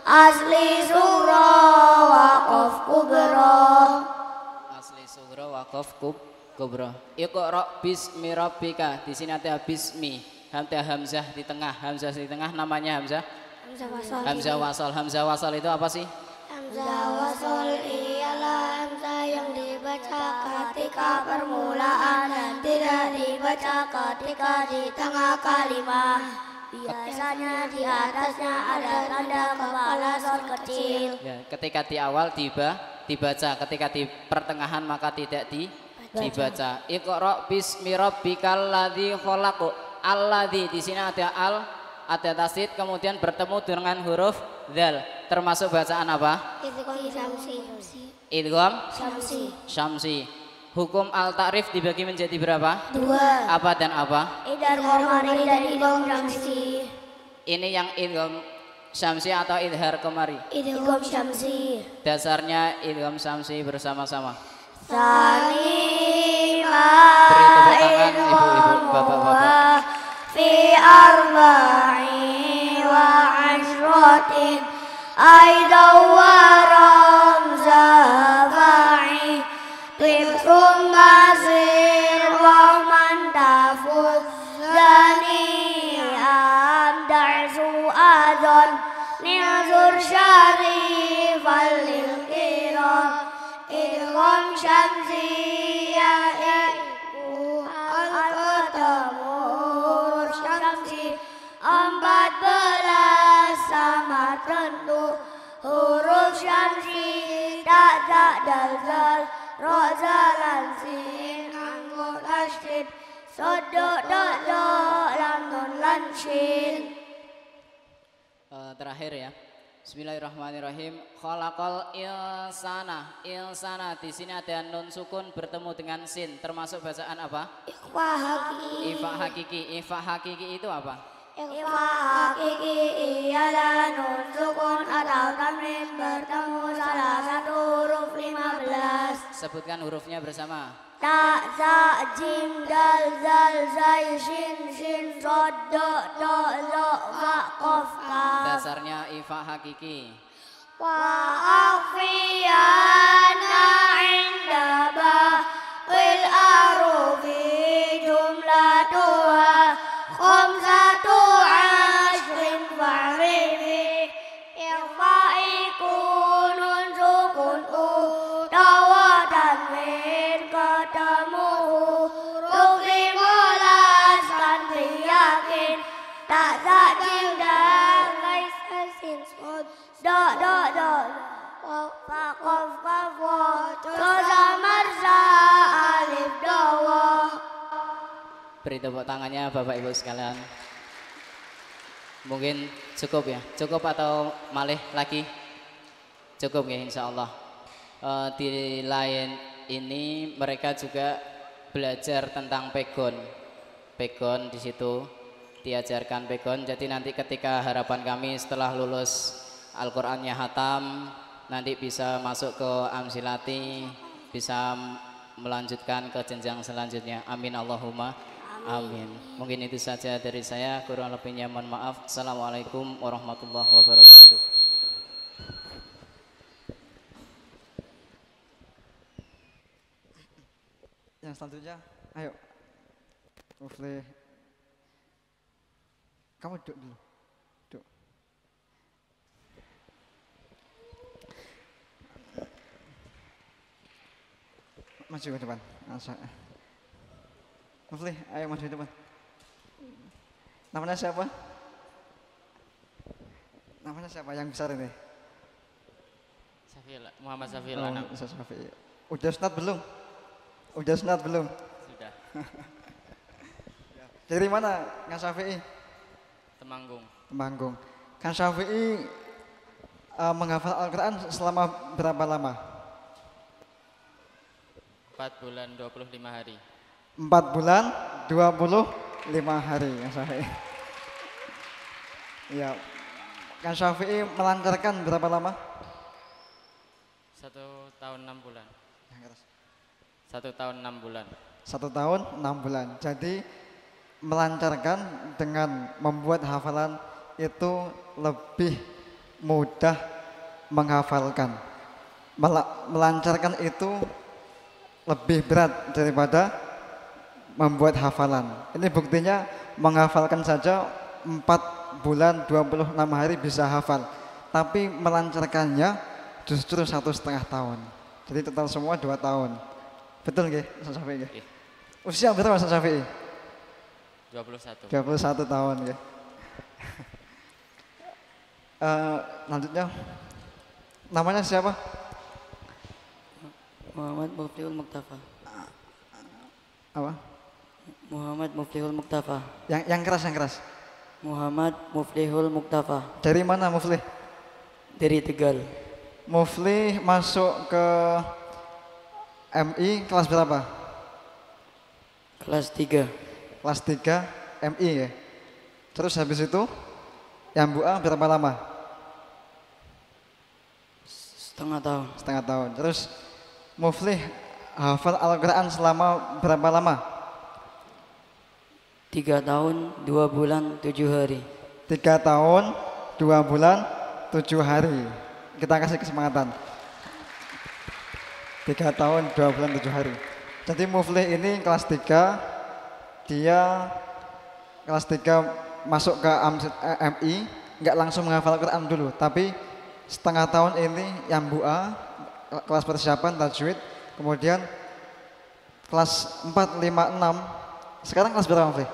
asli surah waqaf kubra. Asli sughra waqaf kubra. Iqra bismi rabbika. Di sini ada bismi. Ada hamzah di tengah. Hamzah di tengah namanya hamzah. Hamzah wasal. Hamzah wasal itu apa sih? Hamzah wasal ialah hamzah yang dibaca ketika permulaan dan tidak dibaca ketika di tengah kalimat. Biasanya di atasnya ada tanda kepala sor kecil. Ya, ketika di awal dibaca, ketika di pertengahan maka tidak dibaca. Iqra bismi rabbikal ladzi khalaq. Alladzi di sini ada ada tasdid kemudian bertemu dengan huruf dzal. Termasuk bacaan apa? Idgham syamsi. Hukum al-ta'rif dibagi menjadi berapa? 2. Apa dan apa? Idgham qamari dan idgham syamsi. Ini yang idgham syamsi atau idhar qamari? Idgham syamsi. Dasarnya idgham syamsi bersama-sama. Sani Beri tepuk tangan ibu-ibu, bapak-bapak. fi arba'i wa ashratin aida wa ramza fa'i tifrum basir wa man tafuz zani amda'zu adon nilzur syarif al-lil kiram idgham syamsiyah iku al-qatamur syamsi 14 sama tentu huruf syamsi tak dal zal ro zalan sin anggo tasydid sodok dok lam nun lan shin. Terakhir ya. Bismillahirrahmanirrahim. Khalaqal ilsana. Di sini ada nun sukun bertemu dengan sin. Termasuk bacaan apa? Ikhfa hakiki. Ifa hakiki itu apa? Ikhfa hakiki ialah nun sukun atau tanwin bertemu salah satu huruf 15. Sebutkan hurufnya bersama. Ta, za, jim, dal, zal, zai, shin, sod, do, zo, fa, kof, kaf. Dasarnya ifa hakiki. Wa akhfiyana inda ba'il arufi jumlatuha khamsatu ashrin fa'rifi ikhfa'i kunun sukun utawa tanwin ketemu huruf 15 tanpa yakin tak sajim dan laisa sin sod do fa qaf qaf wa ta marza alif dawa. Beri tepuk tangannya Bapak Ibu sekalian. Mungkin cukup ya? Cukup atau malih lagi? Cukup ya insya Allah. Di lain ini mereka juga belajar tentang pegon. Pegon di situ diajarkan pegon. Jadi nanti ketika harapan kami setelah lulus Al-Qur'annya hatam, nanti bisa masuk ke amsilati, bisa melanjutkan ke jenjang selanjutnya. Amin Allahumma amin. Mungkin itu saja dari saya, kurang lebihnya mohon maaf. Assalamualaikum warahmatullahi wabarakatuh. Yang selanjutnya, ayo Mufli, kamu duduk dulu, duduk. Maju ke depan. Mufli, ayo maju ke depan. Namanya siapa? Namanya siapa yang besar ini? Safila, Muhammad Safil Oh, Anam. Ustaz Syafi'i. Udah sunat belum? Udah sunat belum? Sudah. Dari mana Kang Syafi'i? Temanggung. Temanggung. Kang Syafi'i menghafal Al-Quran selama berapa lama? 4 bulan 25 hari. 4 bulan 25 hari Kang Syafi'i. Ya, Kang Syafi'i melancarkan berapa lama? 1 tahun 6 bulan. 1 tahun 6 bulan. 1 tahun 6 bulan. Jadi melancarkan dengan membuat hafalan itu lebih mudah menghafalkan. Melancarkan itu lebih berat daripada membuat hafalan. Ini buktinya menghafalkan saja 4 bulan 26 hari bisa hafal. Tapi melancarkannya justru 1,5 tahun. Jadi total semua 2 tahun. Betul nggih, Ustaz Syafi'i nggih? Iya. Usia berapa Ustaz Syafi'i? 21. 21 tahun nggih. Lanjutnya namanya siapa? Muhammad Muflihul Muktafa. Apa? Muhammad Muflihul Muktafa. Yang keras. Muhammad Muflihul Muktafa. Dari mana Muflih? Dari Tegal. Muflih masuk ke MI kelas berapa? Kelas 3. Kelas 3 MI ya. Terus habis itu yang BUA berapa lama? Setengah tahun. Setengah tahun. Terus Muflih hafal Al-Quran selama berapa lama? 3 tahun 2 bulan 7 hari. 3 tahun 2 bulan 7 hari. Kita kasih kesempatan. 3 tahun 2 bulan 7 hari. Jadi Muflih ini kelas 3, dia kelas 3 masuk ke MI, nggak langsung menghafal Quran dulu, tapi setengah tahun ini yang BUA, kelas persiapan tajwid, kemudian kelas 4, 5, 6, sekarang kelas berapa Muflih?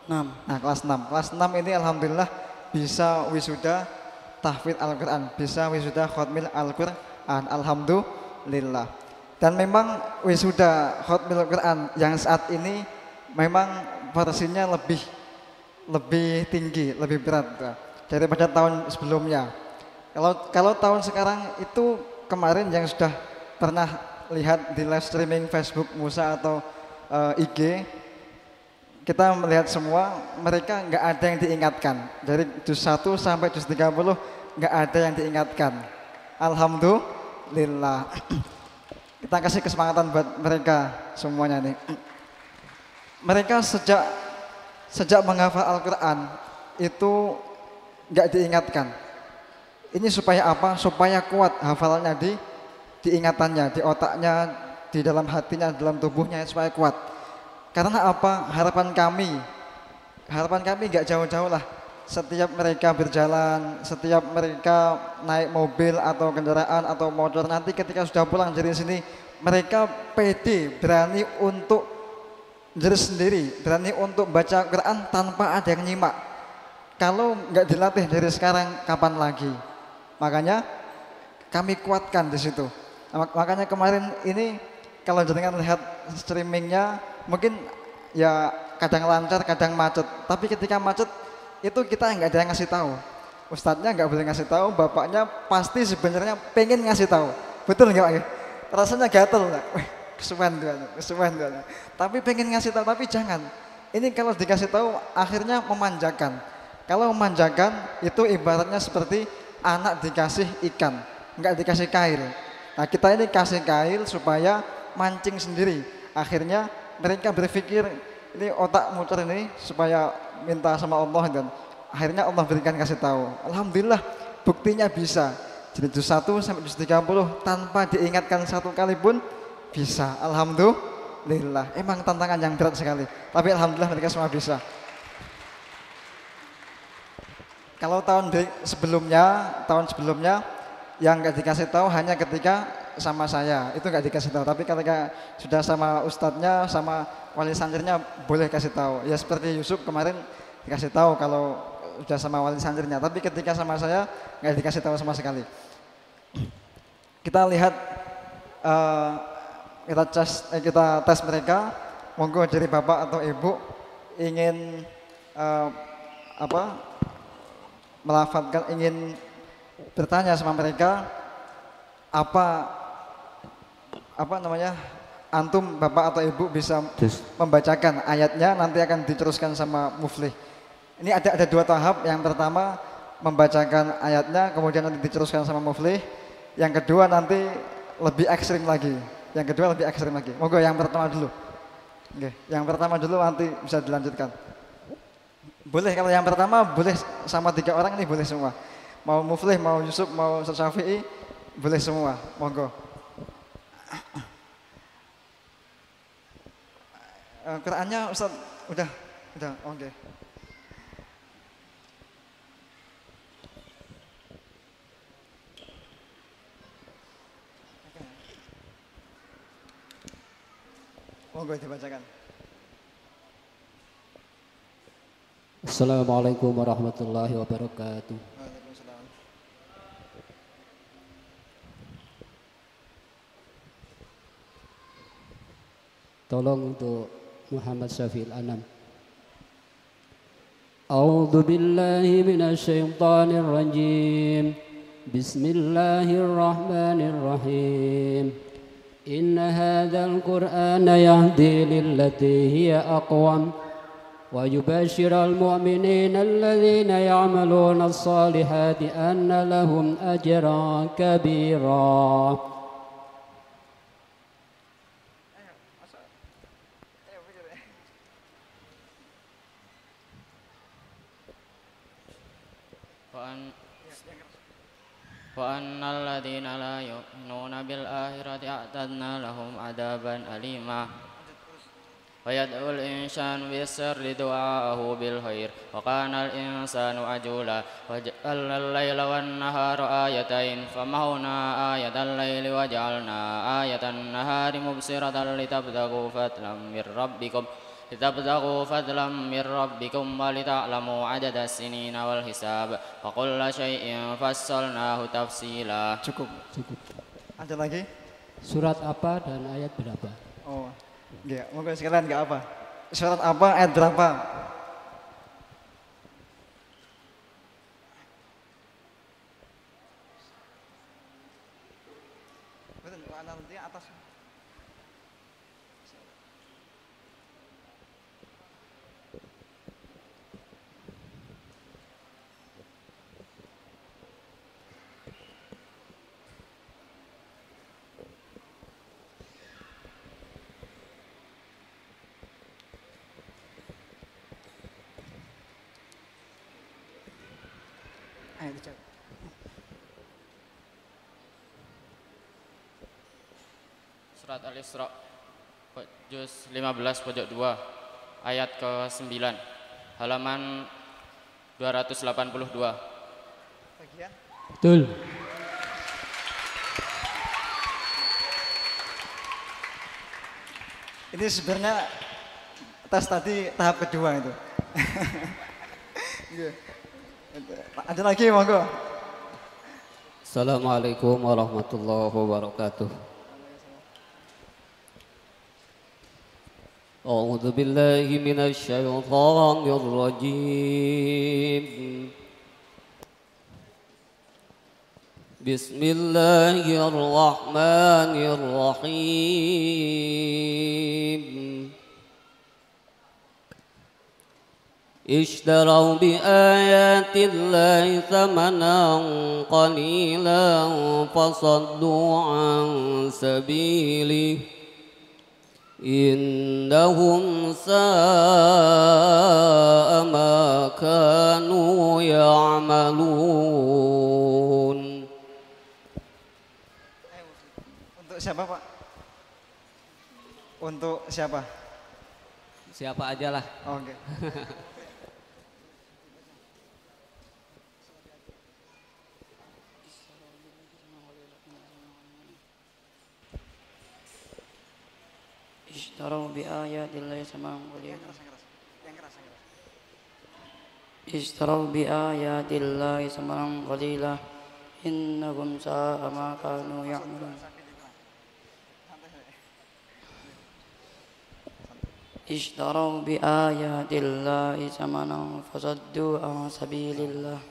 6. Nah kelas 6, kelas 6 ini alhamdulillah bisa wisuda tahfidz Al-Quran, bisa wisuda khotmil Al-Quran, alhamdulillah. Dan memang wisuda khotmil Al-Quran yang saat ini memang versinya lebih tinggi, lebih berat daripada tahun sebelumnya. Kalau tahun sekarang itu kemarin yang sudah pernah lihat di live streaming Facebook Musa atau IG, kita melihat semua mereka nggak ada yang diingatkan. Dari juz 1 sampai juz 30 nggak ada yang diingatkan. Alhamdulillah. Kita kasih kesemangatan buat mereka semuanya nih. Mereka sejak menghafal Al-Quran itu nggak diingatkan. Ini supaya apa? Supaya kuat hafalannya diingatannya, di otaknya, di dalam hatinya, dalam tubuhnya, supaya kuat. Karena apa? Harapan kami nggak jauh-jauh lah. Setiap mereka berjalan, setiap mereka naik mobil atau kendaraan atau motor, nanti ketika sudah pulang dari sini, mereka pede, berani untuk diri sendiri, berani untuk baca Quran tanpa ada yang nyimak. Kalau nggak dilatih dari sekarang, kapan lagi? Makanya kami kuatkan di situ. Makanya kemarin ini kalau jenengan lihat streamingnya, mungkin ya kadang lancar, kadang macet. Tapi ketika macet itu kita nggak ada yang ngasih tahu. Ustadznya nggak boleh ngasih tahu, bapaknya pasti sebenarnya pengen ngasih tahu. Betul nggak Pak? Rasanya gatel, kesuwen tuh. Tapi pengen ngasih tahu, tapi jangan. Ini kalau dikasih tahu akhirnya memanjakan. Kalau memanjakan itu ibaratnya seperti anak dikasih ikan, nggak dikasih kail. Nah kita ini kasih kail supaya mancing sendiri. Akhirnya mereka berpikir ini otak muter ini supaya minta sama Allah, dan akhirnya Allah berikan kasih tahu. Alhamdulillah buktinya bisa. Jadi juz 1 sampai juz 30 tanpa diingatkan satu kali pun bisa. Alhamdulillah. Emang tantangan yang berat sekali, tapi alhamdulillah mereka semua bisa. Kalau tahun sebelumnya yang nggak dikasih tahu hanya ketika sama saya, itu nggak dikasih tahu. Tapi ketika sudah sama ustadznya, sama wali santrinya boleh kasih tahu. Ya seperti Yusuf kemarin dikasih tahu kalau sudah sama wali santrinya. Tapi ketika sama saya nggak dikasih tahu sama sekali. Kita lihat, kita tes mereka. Monggo dari bapak atau ibu ingin melafalkan, ingin bertanya sama mereka antum bapak atau ibu bisa membacakan ayatnya, nanti akan diteruskan sama muflih. Ini ada 2 tahap. Yang pertama membacakan ayatnya, kemudian nanti diteruskan sama muflih. Yang kedua nanti lebih ekstrim lagi. Monggo yang pertama dulu. Oke, yang pertama dulu nanti bisa dilanjutkan. Boleh kalau yang pertama boleh sama 3 orang ini boleh semua. Mau muflih, mau Yusuf, mau Ustaz Syafi'i, boleh semua. Monggo. Qurannya Ustaz udah, oke. Monggo dibacakan. Assalamualaikum warahmatullahi wabarakatuh. Waalaikumsalam. Tolong untuk Muhammad Syafi'il Anam. A'udzu billahi minasy syaithanir rajim. Bismillahirrahmanirrahim. Inna hadzal Qur'ana yahdi lillati hiya aqwam. ويبشر المؤمنين الذين يعملون الصالحات أن لهم أجرا كبيرا. وأن الذين لا يؤمنون بالآخرة أعتدنا لهم عذابا أليما. ويدعو الإنسان بالسر دعاءه بالخير وكان الإنسان عجولا. وجعلنا الليل والنهار آيتين فمحونا آية الليل وجعلنا آية النهار مبصرة لتبتغوا فضلا من ربكم ولتعلموا عدد السنين والحساب وكل شيء فصلناه تفصيلا. Cukup. Ada lagi? Surat apa dan ayat berapa? Oh. Enggak, monggo sekalian enggak apa. Surat apa, ayat berapa? Surat Al-Isra juz 15 pojok 2 ayat ke-9 halaman 282. Bagian. Betul. Ini sebenarnya tes tadi tahap kedua itu. Iya. Ada lagi monggo. Assalamualaikum warahmatullahi wabarakatuh. A'udzu billahi minasy syaithanir rajim. Bismillahirrahmanirrahim. اشتروا بآيات الله ثمنا قليلا فصدوا عن سبيله إنهم ساء ما كانوا يعملون. Untuk siapa Pak? Untuk siapa? Siapa aja lah. Oke. Ishtarau bi ayatillahi samanan qalila. Ishtarau bi ayatillahi samanan qalila. Innahum sa'a ma kanu ya'malun. Ishtarau bi ayatillahi samanan fasaddu an sabilillah.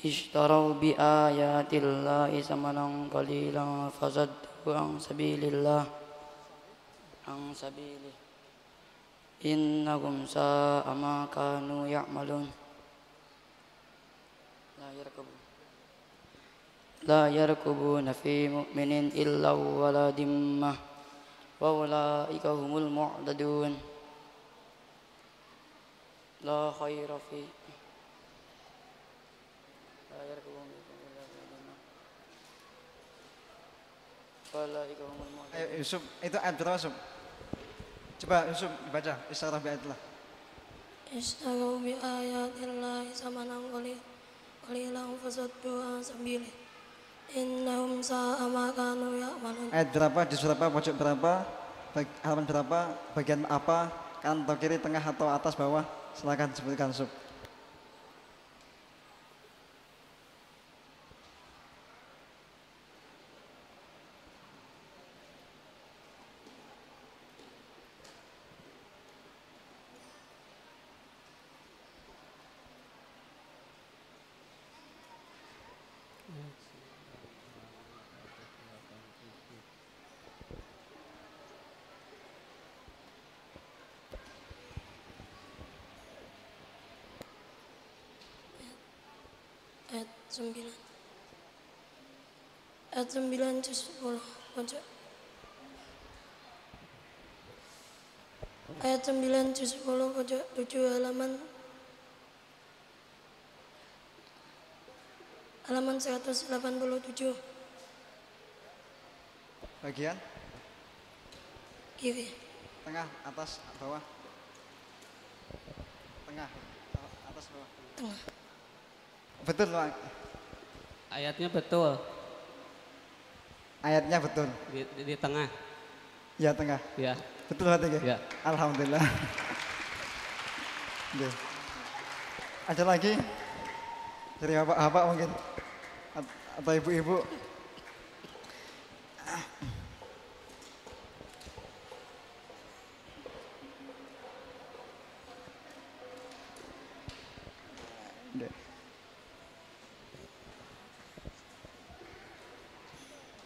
Ishtarau bi ayatillahi samanan qalilan fasaddu an sabilillah an sabilih. Innahum sa'a ma kanu ya'malun. La yarkubuna fi mu'minin illa wala dimmah wa ulaika humul mu'tadun. La khaira fi la yarkubuna illa wala dimmah wa ulaika humul mu'tadun. Ayo Yusuf, itu ayat berapa Yusuf? Coba Yusuf baca Isra bi ayatillah. Ishtarau bi ayatillahi samanan qalilan fasaddu an sabilihi. Innahum sa'a ma kanu ya'malun. Ayat berapa, di surat apa, pojok berapa, halaman berapa, bagian apa, kanan atau kiri, tengah atau atas, bawah, silakan sebutkan Yusuf. Ayat 9. Ayat 9 juz 10 pojok. Ayat 9 juz 10 pojok 7 halaman 187 Bagian, kiri. tengah, atas, bawah, tengah, atas, bawah. Tengah. Betul Pak. Ayatnya betul. Ayatnya betul. Di tengah. Ya tengah. Ya. Betul Pak Tege? Ya. Alhamdulillah. Oke. Ada lagi dari bapak-bapak mungkin atau ibu-ibu?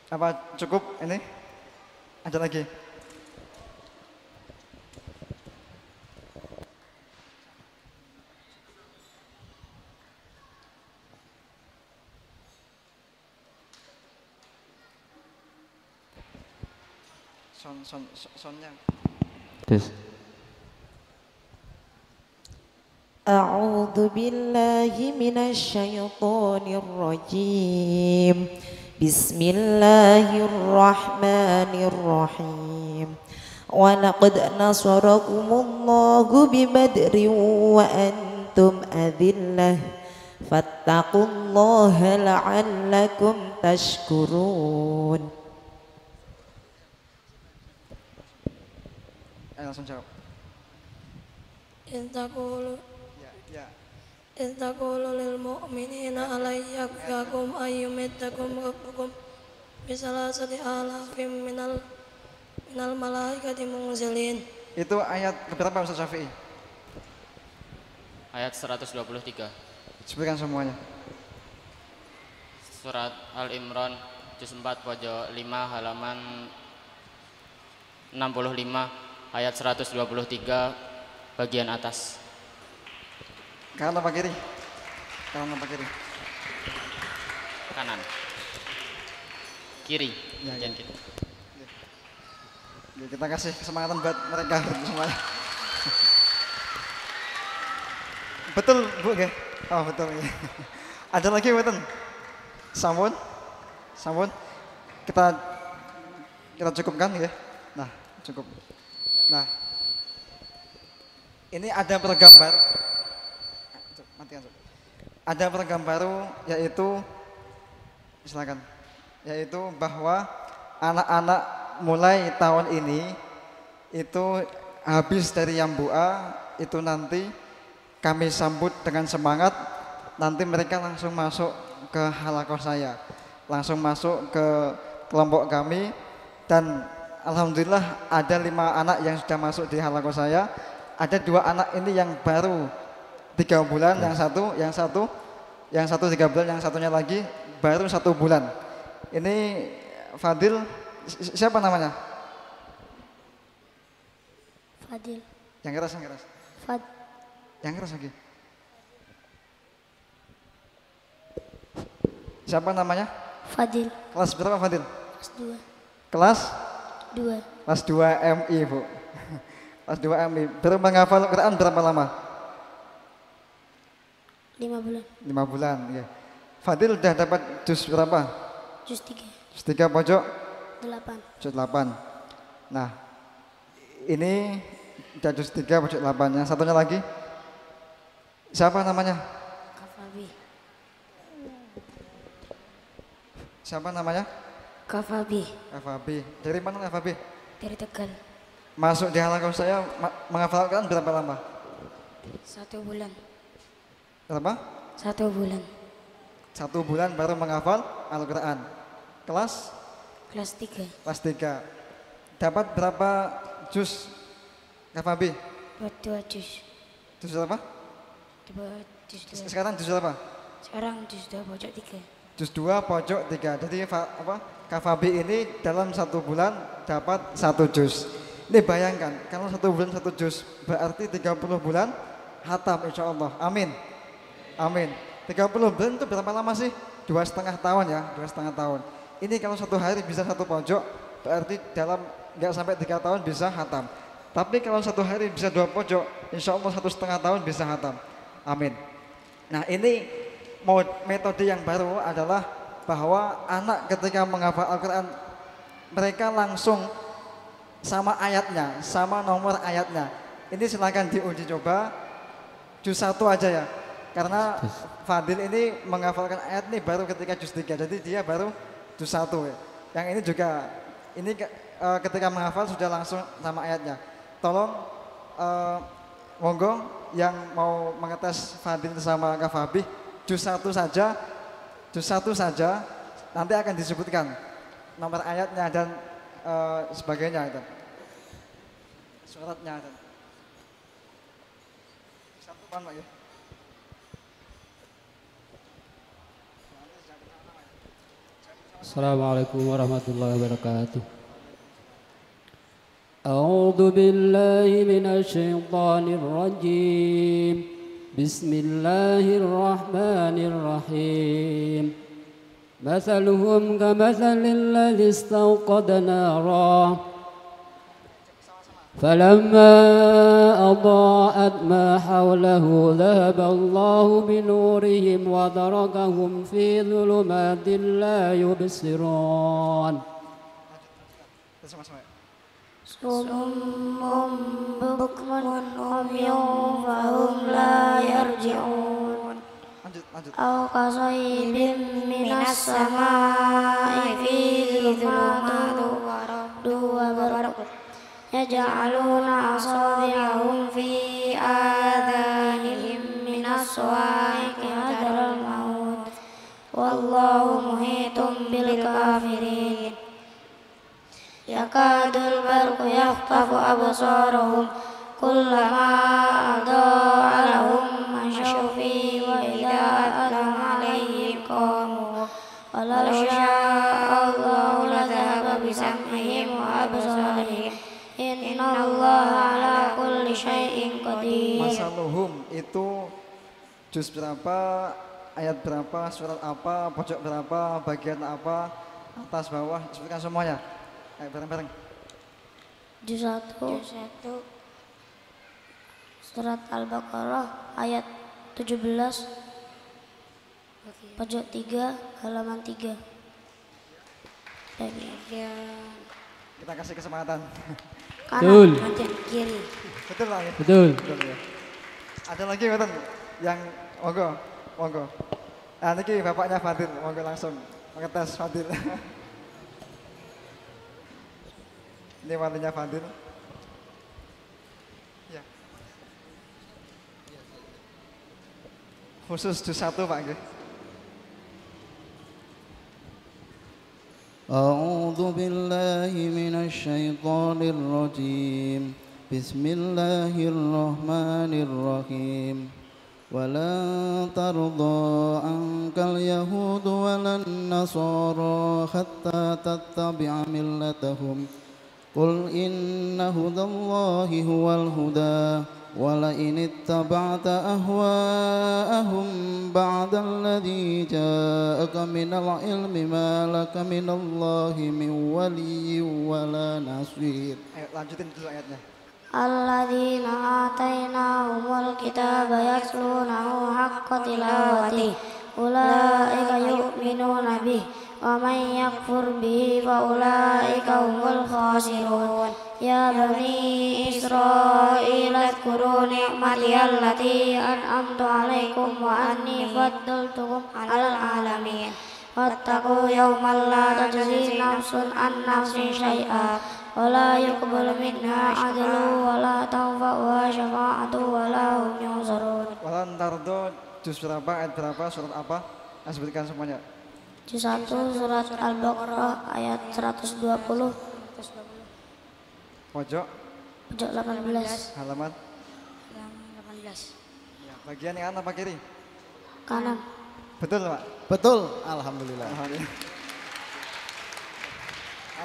Apa cukup ini? Ada lagi? Sonnya. Terus. أعوذ بالله من الشيطان الرجيم بسم الله الرحمن الرحيم ولقد نصركم الله ببدر وأنتم أذلة فاتقوا الله لعلكم تشكرون. Ayo langsung jawab. إذ تقول للمؤمنين ألن يكفيكم أن يمدكم ربكم بثلاثة آلاف من الملائكة منزلين. Itu ayat keberapa Ustaz Syafi'i? Ayat 123. Sebutkan semuanya. Surat Al-Imran juz 4 pojok 5 halaman 65 ayat 123 bagian atas. Kanan apa kiri? Kanan apa kiri? Kanan. Kiri. Ya, Bagian ya. kiri. Ya, kita kasih kesemangatan buat mereka semuanya. Betul Bu ya? Oh betul ya. Ada lagi betul? Sampun? Kita cukupkan ya. Nah cukup. Nah ini ada program baru. Matikan. Ada program baru yaitu silakan. Yaitu bahwa anak-anak mulai tahun ini itu habis dari Yambua itu nanti kami sambut dengan semangat. Nanti mereka langsung masuk ke halakoh saya, langsung masuk ke kelompok kami, dan alhamdulillah ada 5 anak yang sudah masuk di halakoh saya. Ada 2 anak ini yang baru 3 bulan, yang satu 3 bulan, yang satunya lagi baru 1 bulan. Ini Fadil, siapa namanya? Fadil. Yang keras. Yang keras lagi. Siapa namanya? Fadil. Kelas berapa Fadil? Kelas 2. Kelas 2. Kelas 2 MI Bu. Kelas 2 MI. Baru menghafal Quran berapa lama? 5 bulan. 5 bulan ya. Fadil udah dapat juz berapa? Juz 3. Juz 3 pojok 8. juz 8. Nah ini udah juz 3 pojok 8. Yang satunya lagi siapa namanya? Kafabi. Siapa namanya? Kafabi. Kafabi. Dari mana Kafabi? Dari Tegal. Masuk di halakoh saya menghafal Quran berapa lama? 1 bulan. Berapa? 1 bulan. 1 bulan baru menghafal Al-Quran. Kelas? Kelas 3. Kelas 3. Dapat berapa juz Kafabi? 2 juz. Juz berapa? 2 juz 2. Sekarang juz berapa? Sekarang juz 2 pojok 3. Juz 2 pojok 3. Jadi Kafabi ini dalam 1 bulan dapat 1 juz. Ini bayangkan kalau 1 bulan 1 juz berarti 30 bulan hatam insya Allah. Amin. Amin. 30 bulan itu berapa lama sih? 2,5 tahun ya, 2,5 tahun. Ini kalau 1 hari bisa 1 pojok berarti dalam nggak sampai 3 tahun bisa hatam. Tapi kalau 1 hari bisa 2 pojok, insya Allah 1,5 tahun bisa hatam. Amin. Nah ini metode yang baru adalah bahwa anak ketika menghafal Al-Quran mereka langsung sama ayatnya, sama nomor ayatnya. Ini silakan diuji coba juz 1 aja ya. Karena Fadil ini menghafalkan ayat ini baru ketika juz 3, jadi dia baru juz 1 ya. Yang ini juga ketika menghafal sudah langsung sama ayatnya. Tolong monggo yang mau mengetes Fadil sama Kafabi juz 1 saja, nanti akan disebutkan nomor ayatnya dan sebagainya itu. Suratnya itu. Satu Pak ya. Assalamualaikum warahmatullahi wabarakatuh. A'udzu billahi minasy syaithanir rajim. Bismillahirrahmanirrahim. Mathaluhum kamathalil ladzi istawqada nara فلما أضاءت ما حوله ذهب الله بنورهم وتركهم في ظلمات لا يبصرون صم بكم عمي فهم لا يرجعون أو كصيب من السماء فيه ظلمات ورعد وبرق يجعلون أصابعهم في آذانهم من الصواعق حذر الموت والله محيط بالكافرين يكاد البرق يخطف أبصارهم كلما أضاء لهم مشوا فيه وإذا أظلم عليهم قاموا ولو شاء الله لذهب بسمعهم وأبصارهم إن الله على كل شيء قدير. Masaluhum itu juz berapa, ayat berapa, surat apa, pojok berapa, bagian apa, atas bawah, sebutkan semuanya. Ayo bareng-bareng. Juz 1 surat Al-Baqarah ayat 17 pojok 3 halaman 3. Kita kasih kesempatan. Betul. Kanan, kiri. Betul lah ya? Betul. Betul ya. Ada lagi betul yang monggo. Nah, ini bapaknya Fadil, monggo langsung mengetes Fadil. Ini walinya Fadil. Ya. Khusus juz 1 Pak nggih. أعوذ بالله من الشيطان الرجيم بسم الله الرحمن الرحيم ولن ترضى عنك اليهود ولا النصارى حتى تتبع ملتهم قل إن هدى الله هو الهدى ولئن اتبعت أهواءهم بعد الذي جاءك من العلم ما لك من الله من ولي ولا نصير. Ayo lanjutin dulu ayatnya. الذين آتيناهم الكتاب يتلونه حق تلاوته أولئك يؤمنون به ومن يكفر به فأولئك هم الخاسرون يا بني إسرائيل اذكروا نعمتي التي أنعمت عليكم وأني فضلتكم على العالمين واتقوا يوما لا تجزي نفس عن نفس شيئا ولا يقبل منها عدل ولا تنفعها شفاعة ولا هم ينصرون. Walan tardo juz berapa, ayat berapa, surat apa? Sebutkan semuanya. Juz 1 surat Al-Baqarah ayat 120 Pojok 18 halaman 18 ya, bagian yang kanan apa kiri? kanan. Betul Pak? Betul, alhamdulillah.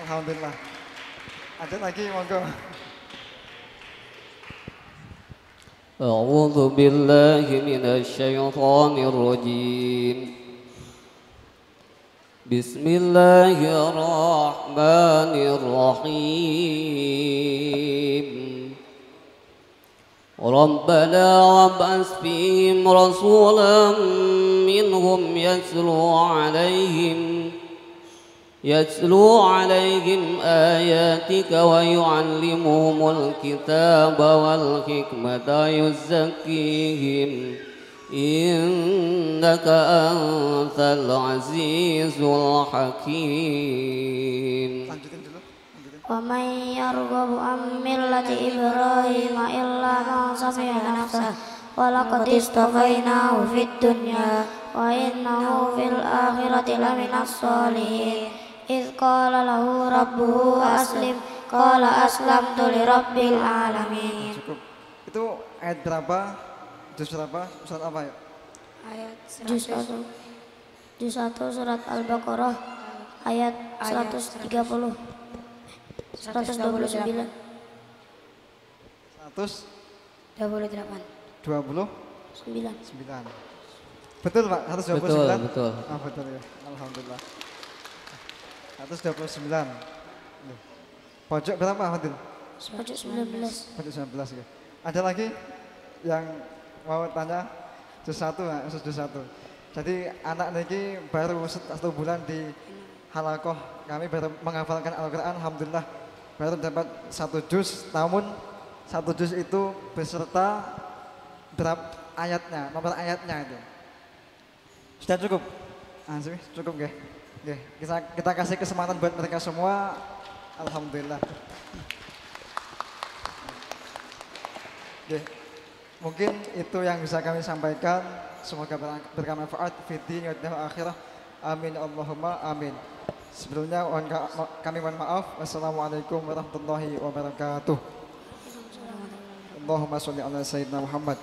Alhamdulillah. Ada lagi monggo. أعوذ بالله من الشيطان الرجيم بسم الله الرحمن الرحيم ربنا وابعث فيهم رسولا منهم يتلو عليهم آياتك ويعلمهم الكتاب والحكمة يزكيهم إنك أنت العزيز الحكيم. ومن يرغب عن ملة إبراهيم إلا من سفه نفسه ولقد اصطفيناه في الدنيا وإنه في الآخرة لمن الصالحين إذ قال له ربه أسلم قال أسلمت لرب العالمين. Cukup. Itu ayat berapa? Juz berapa? Surat apa ya? Ayat Juz 1 surat Al-Baqarah ayat 130 129 129. Betul Pak, 129? Betul. Ah, betul ya, alhamdulillah. 129. Pojok berapa Fadil? Pojok 19. Pojok 19 ya. Ada lagi yang mau tanya? Juz 1, juz 1. Jadi anak niki baru 1 bulan di halakoh, kami baru menghafalkan Al-Quran, alhamdulillah baru dapat 1 juz, namun 1 juz itu beserta berapa ayatnya, nomor ayatnya itu. Sudah cukup? Cukup nggih. Nggih, kita kasih kesempatan buat mereka semua. Alhamdulillah. Nggih. Mungkin itu yang bisa kami sampaikan. Semoga bermanfaat fid dunya wal akhirah. Amin Allahumma amin. Sebelumnya kami mohon maaf. Wassalamualaikum warahmatullahi wabarakatuh. Allahumma sholli ala sayyidina Muhammad.